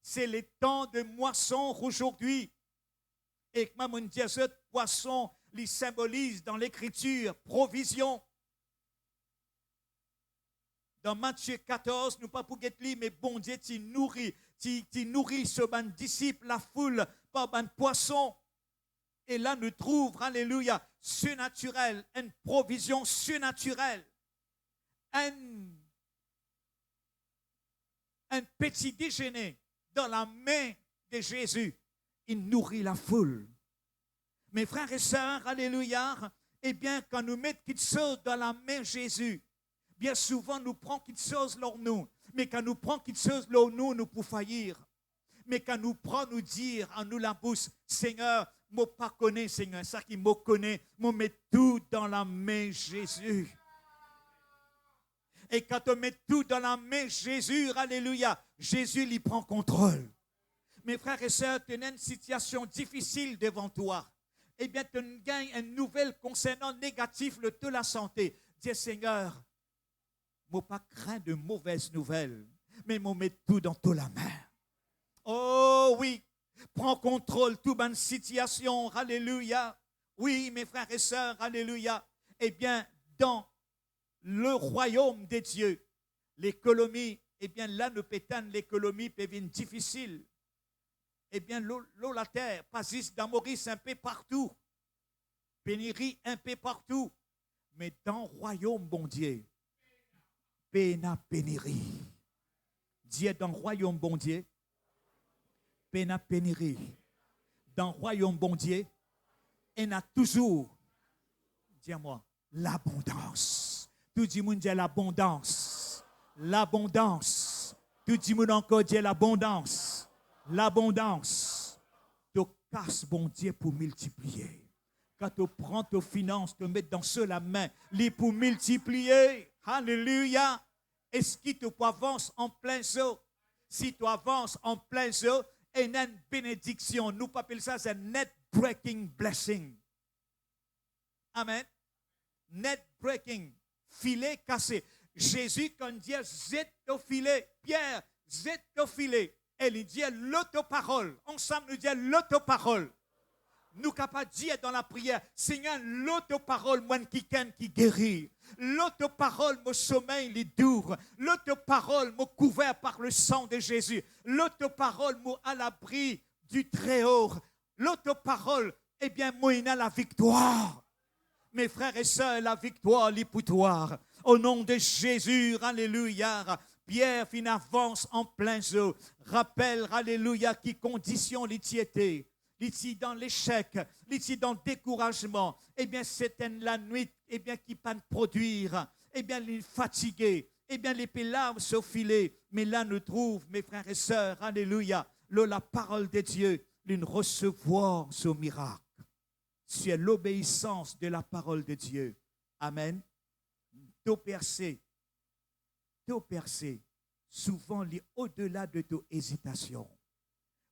C'est le temps de moisson aujourd'hui. Et que mon Dieu, ce poisson, il symbolise dans l'écriture provision. Dans Matthieu 14, nous pas pour guetter lui, mais bon Dieu, tu nourris ce ban disciple, la foule, par ban poisson. Et là, nous trouvons, alléluia, surnaturel, une provision surnaturelle. Un petit déjeuner dans la main de Jésus. Il nourrit la foule. Mes frères et sœurs, alléluia, eh bien, quand nous mettons quelque chose dans la main de Jésus, bien souvent, nous prenons quelque chose lors nous. Mais quand nous prenons quelque chose lors nous, nous pouvons faillir. Mais quand nous prenons, nous dire en nous la bouche, Seigneur, moi pas connais, Seigneur, ça qui me connaît, moi met tout dans la main de Jésus. Et quand on met tout dans la main de Jésus, alléluia, Jésus lui prend contrôle. Mes frères et sœurs, tu as une situation difficile devant toi. Eh bien, tu gagnes une nouvelle concernant négatif de la santé. Dis, Seigneur, moi pas craindre de mauvaises nouvelles, mais moi mettre tout dans la main. Oh oui, prends contrôle de toute une situation, alléluia. Oui, mes frères et sœurs, alléluia. Eh bien, dans le royaume des dieux, l'économie, eh bien là, nous pétons, l'économie peut être difficile. Eh bien, l'eau, la terre, pasis d'Amoris un peu partout. Pénurie un peu partout. Mais dans le royaume, bon Dieu, pénurie. Dieu dans le royaume, bon Dieu, pénurie. Dans le royaume, bon Dieu, il y a toujours, dis-moi, l'abondance. Tout le monde dit l'abondance. L'abondance. Tout le monde encore dit l'abondance. L'abondance. Tu casses, bon Dieu, pour multiplier. Quand tu prends tes finances, tu mets dans la main, les pour multiplier. Alléluia. Est-ce que tu avances en plein saut? Si tu avances en plein saut, il y a une bénédiction. Nous appelons ça un net breaking blessing. Amen. Net breaking. Filet cassé. Jésus, quand il dit zette au filet, Pierre, zette au filet. Et il dit l'autoparole. Ensemble, nous disons l'autoparole. Nous capables de dire dans la prière, Seigneur, l'autoparole, moi qui guérit. L'autoparole, mon sommeil, il dure. L'autoparole, mon couvert par le sang de Jésus. L'autoparole, moi à l'abri du Très-Haut. L'autoparole, eh bien, moi, il a la victoire. Mes frères et sœurs, la victoire, l'époutoire. Au nom de Jésus, alléluia. Pierre fin avance en plein eau. Rappelle, alléluia, qui condition l'étiété. Ici dans l'échec, ici dans le découragement, eh bien c'est la nuit, eh bien qui peut produire, eh bien les fatigués, eh bien les larmes se filer. Mais là nous trouvons, mes frères et sœurs, alléluia, la parole de Dieu, une recevoir ce miracle. C'est l'obéissance de la parole de Dieu. Amen. Tout percé, souvent au-delà de toute hésitation.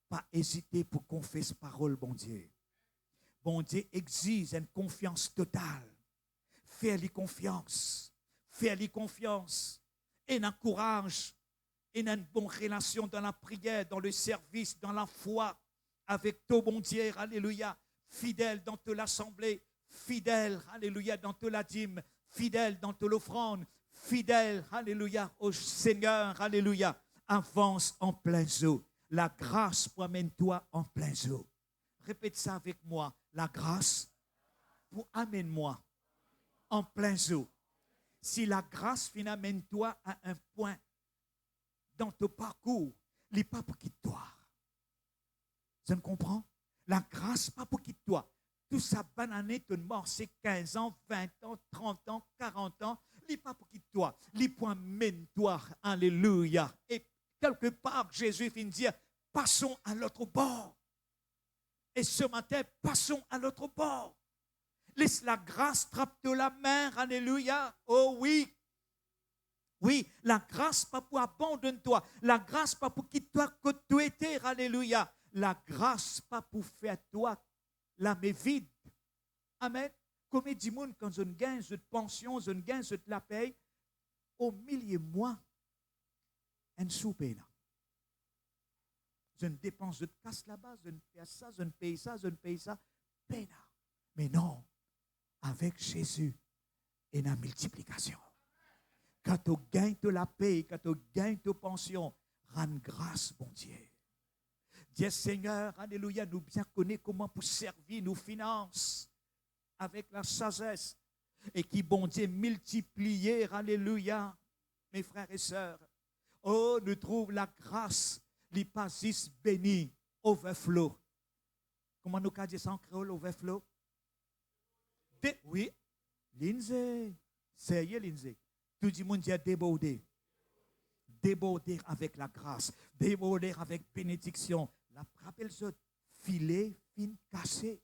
Pas hésiter pour confesser parole, bon Dieu. Bon Dieu exige une confiance totale. Fais-lui confiance. Fais-lui confiance. Et un courage. Et une bonne relation dans la prière, dans le service, dans la foi. Avec ton bon Dieu, alléluia. Fidèle dans toute l'assemblée. Fidèle, alléluia, dans toute la dîme. Fidèle dans toute l'offrande. Fidèle, alléluia, au Seigneur, alléluia. Avance en plein eau. La grâce pour amener toi en plein eau. Répète ça avec moi. La grâce pour amener moi en plein eau. Si la grâce amène toi à un point dans ton parcours, il n'est pas pour quitter toi. Tu ne comprends? La grâce, pas pour quitter toi. Tout ça, banane, ton mort, c'est 15 ans, 20 ans, 30 ans, 40 ans. Il n'est pas pour quitter toi. Il pour amener toi. Alléluia. Et quelque part, Jésus vient dire, passons à l'autre bord. Et ce matin, passons à l'autre bord. Laisse la grâce trapper la main. Alléluia. Oh oui. Oui, la grâce pas pour abandonner toi. La grâce pas pour quitter toi que tu étais. Alléluia. La grâce pas pour faire toi l'âme vide. Amen. Comme dit monde quand je gagne cette pension, je gagne cette la paye, au milieu mois, un souper là. Je ne dépense, je casse là-bas, je ne fais ça, je ne paye ça, je ne paye ça. Peine. Mais non, avec Jésus et la multiplication. Quand tu gagnes de la paix, quand tu gagnes de pension, rends grâce, bon Dieu. Dis Seigneur, alléluia, nous bien connaissons comment pour servir nos finances avec la sagesse et qui, bon Dieu, multiplier, alléluia, mes frères et sœurs. Oh, nous trouvons la grâce, l'hypasis béni, overflow. Comment nous disons ça en créole, overflow? Oui, Lindsay, sérieux Lindsay. Tout le monde dit déborder. Déborder avec la grâce, déborder avec bénédiction. La rappelle-toi, filet, fin, cassé.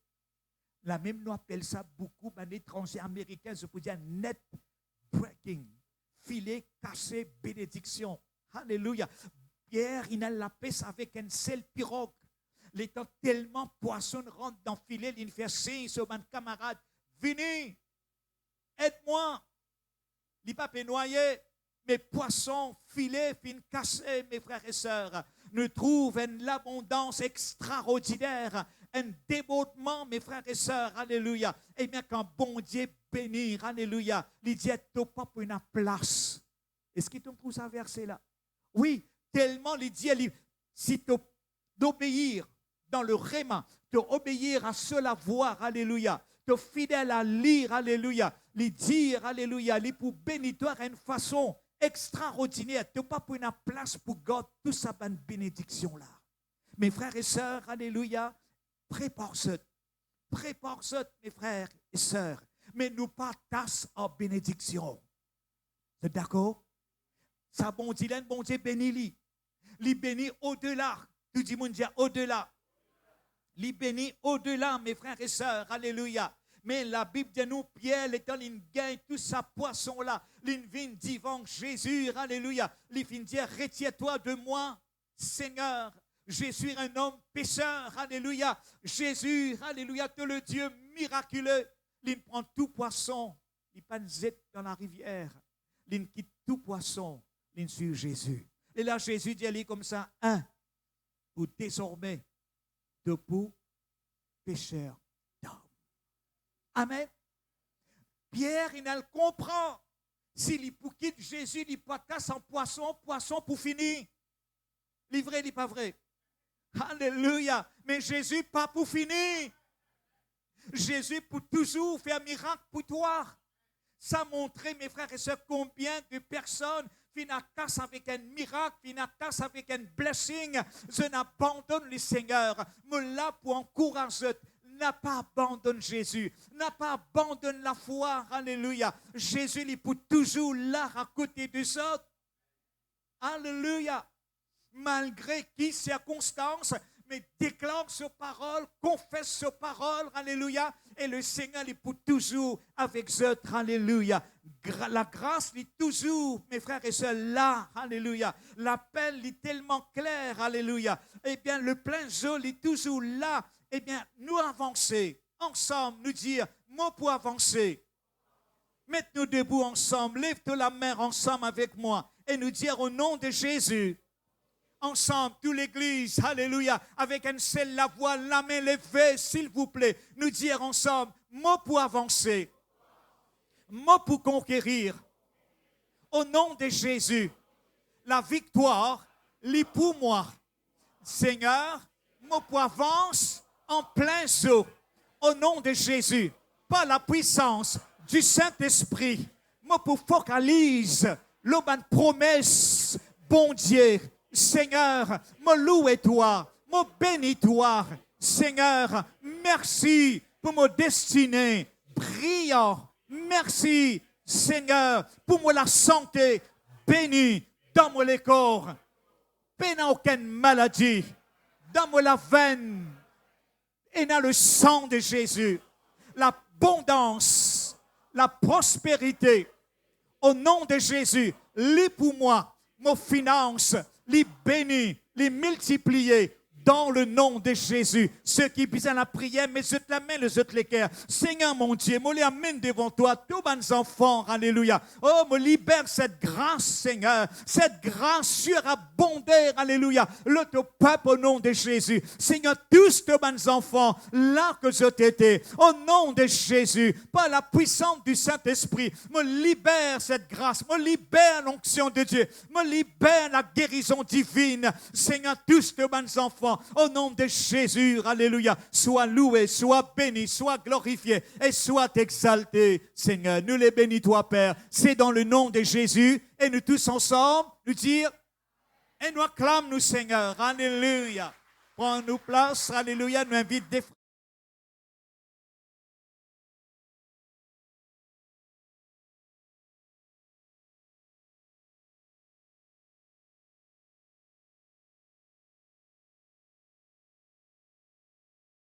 La même nous appelle ça beaucoup, ben, étrangers américains, je peux dire net breaking. Filet, cassé, bénédiction. Alléluia. Pierre, il a la paix avec un seul pirogue. L'étant tellement poisson rentre dans le filet, il fait signe sur mon camarade. Venez, aide-moi. Il n'est pas noyé. Mes poissons, filets, fin cassés, mes frères et sœurs, nous trouvent une abondance extraordinaire, un débordement, mes frères et sœurs, alléluia. Et bien, quand bon Dieu bénit, alléluia, il dit, tu pas pour une place. Est-ce qu'il te trouve ça verset là? Oui, tellement il dit, si tu d'obéir dans le réma, de obéir à cela voir, alléluia, de fidèle à lire, alléluia, lui dire, alléluia, lui pour bénir toi d'une façon extraordinaire. Tu n'as pas pour une place pour God, tout ça, une bénédiction là. Mes frères et sœurs, alléluia, prépare ce, mes frères et sœurs, mais nous pas tasse en bénédiction. Vous êtes d'accord? Ça, bon Dieu bénit, lui bénit au-delà. Tout le monde dit au-delà. Lui bénit au-delà, mes frères et sœurs, alléluia. Mais la Bible dit nous, Pierre, étant il gagne tout sa poisson là, il vient devant Jésus, alléluia. Il vient dire, retire-toi de moi, Seigneur. Je suis un homme pécheur, alléluia. Jésus, alléluia, tu es le Dieu miraculeux. Il prend tout poisson, il pas zette dans la rivière. Il quitte tout poisson, il suit Jésus. Et là, Jésus dit, elle comme ça, pour désormais, debout, pécheur d'homme. Amen. Pierre, il le comprend. S'il quitte Jésus, il passe en poisson pour finir. Livré, il n'est pas vrai. Alléluia. Mais Jésus, pas pour finir. Jésus, pour toujours faire un miracle pour toi. Ça montrait, mes frères et sœurs, combien de personnes finissent avec un miracle, finissent avec un blessing. Je n'abandonne le Seigneur. Me là pour encourager. N'a pas abandonné Jésus, n'a pas abandonné la foi, alléluia. Jésus il est pour toujours là à côté des autres, alléluia. Malgré qui circonstances, mais déclare ses paroles, confesse ses paroles, alléluia. Et le Seigneur est pour toujours avec eux, alléluia. La grâce est toujours, mes frères et sœurs, là, alléluia. L'appel est tellement clair, alléluia. Eh bien, le plein jeu est toujours là. Eh bien, nous avancer ensemble, nous dire, moi pour avancer. Mettez-nous debout ensemble, lève-toi la main ensemble avec moi et nous dire au nom de Jésus, ensemble, toute l'église, alléluia, avec une seule la voix, la main levée, s'il vous plaît, nous dire ensemble, moi pour avancer, moi pour conquérir. Au nom de Jésus, la victoire, lit pour moi. Seigneur, mon poids avance en plein saut. Au nom de Jésus, par la puissance du Saint-Esprit, moi pour focalise l'aubaine promesse, bon Dieu, Seigneur, me loue toi, me bénis toi, Seigneur, merci pour mon destinée brillant, merci, Seigneur, pour moi la santé bénie dans mon corps, pas dans aucune maladie, dans mon la veine, et dans le sang de Jésus, l'abondance, la prospérité, au nom de Jésus, lis pour moi, nos finances, les bénis, les multiplier, dans le nom de Jésus. Ceux qui besoin la prière, mais je te la main, les autres les cœurs. Seigneur mon Dieu, je les amène devant toi, tous mes enfants, alléluia. Oh, me libère cette grâce, Seigneur, cette grâce surabondée, alléluia. Le peuple au nom de Jésus. Seigneur, tous mes enfants, là que je t'étais, au nom de Jésus, par la puissance du Saint-Esprit, me libère cette grâce, me libère l'onction de Dieu, me libère la guérison divine. Seigneur, tous mes enfants, au nom de Jésus, alléluia, sois loué, sois béni, sois glorifié et sois exalté, Seigneur. Nous les bénis, toi, Père. C'est dans le nom de Jésus et nous tous ensemble, nous dire et nous acclamons, nous, Seigneur. Alléluia. Prends-nous place, alléluia. Nous invite des frères.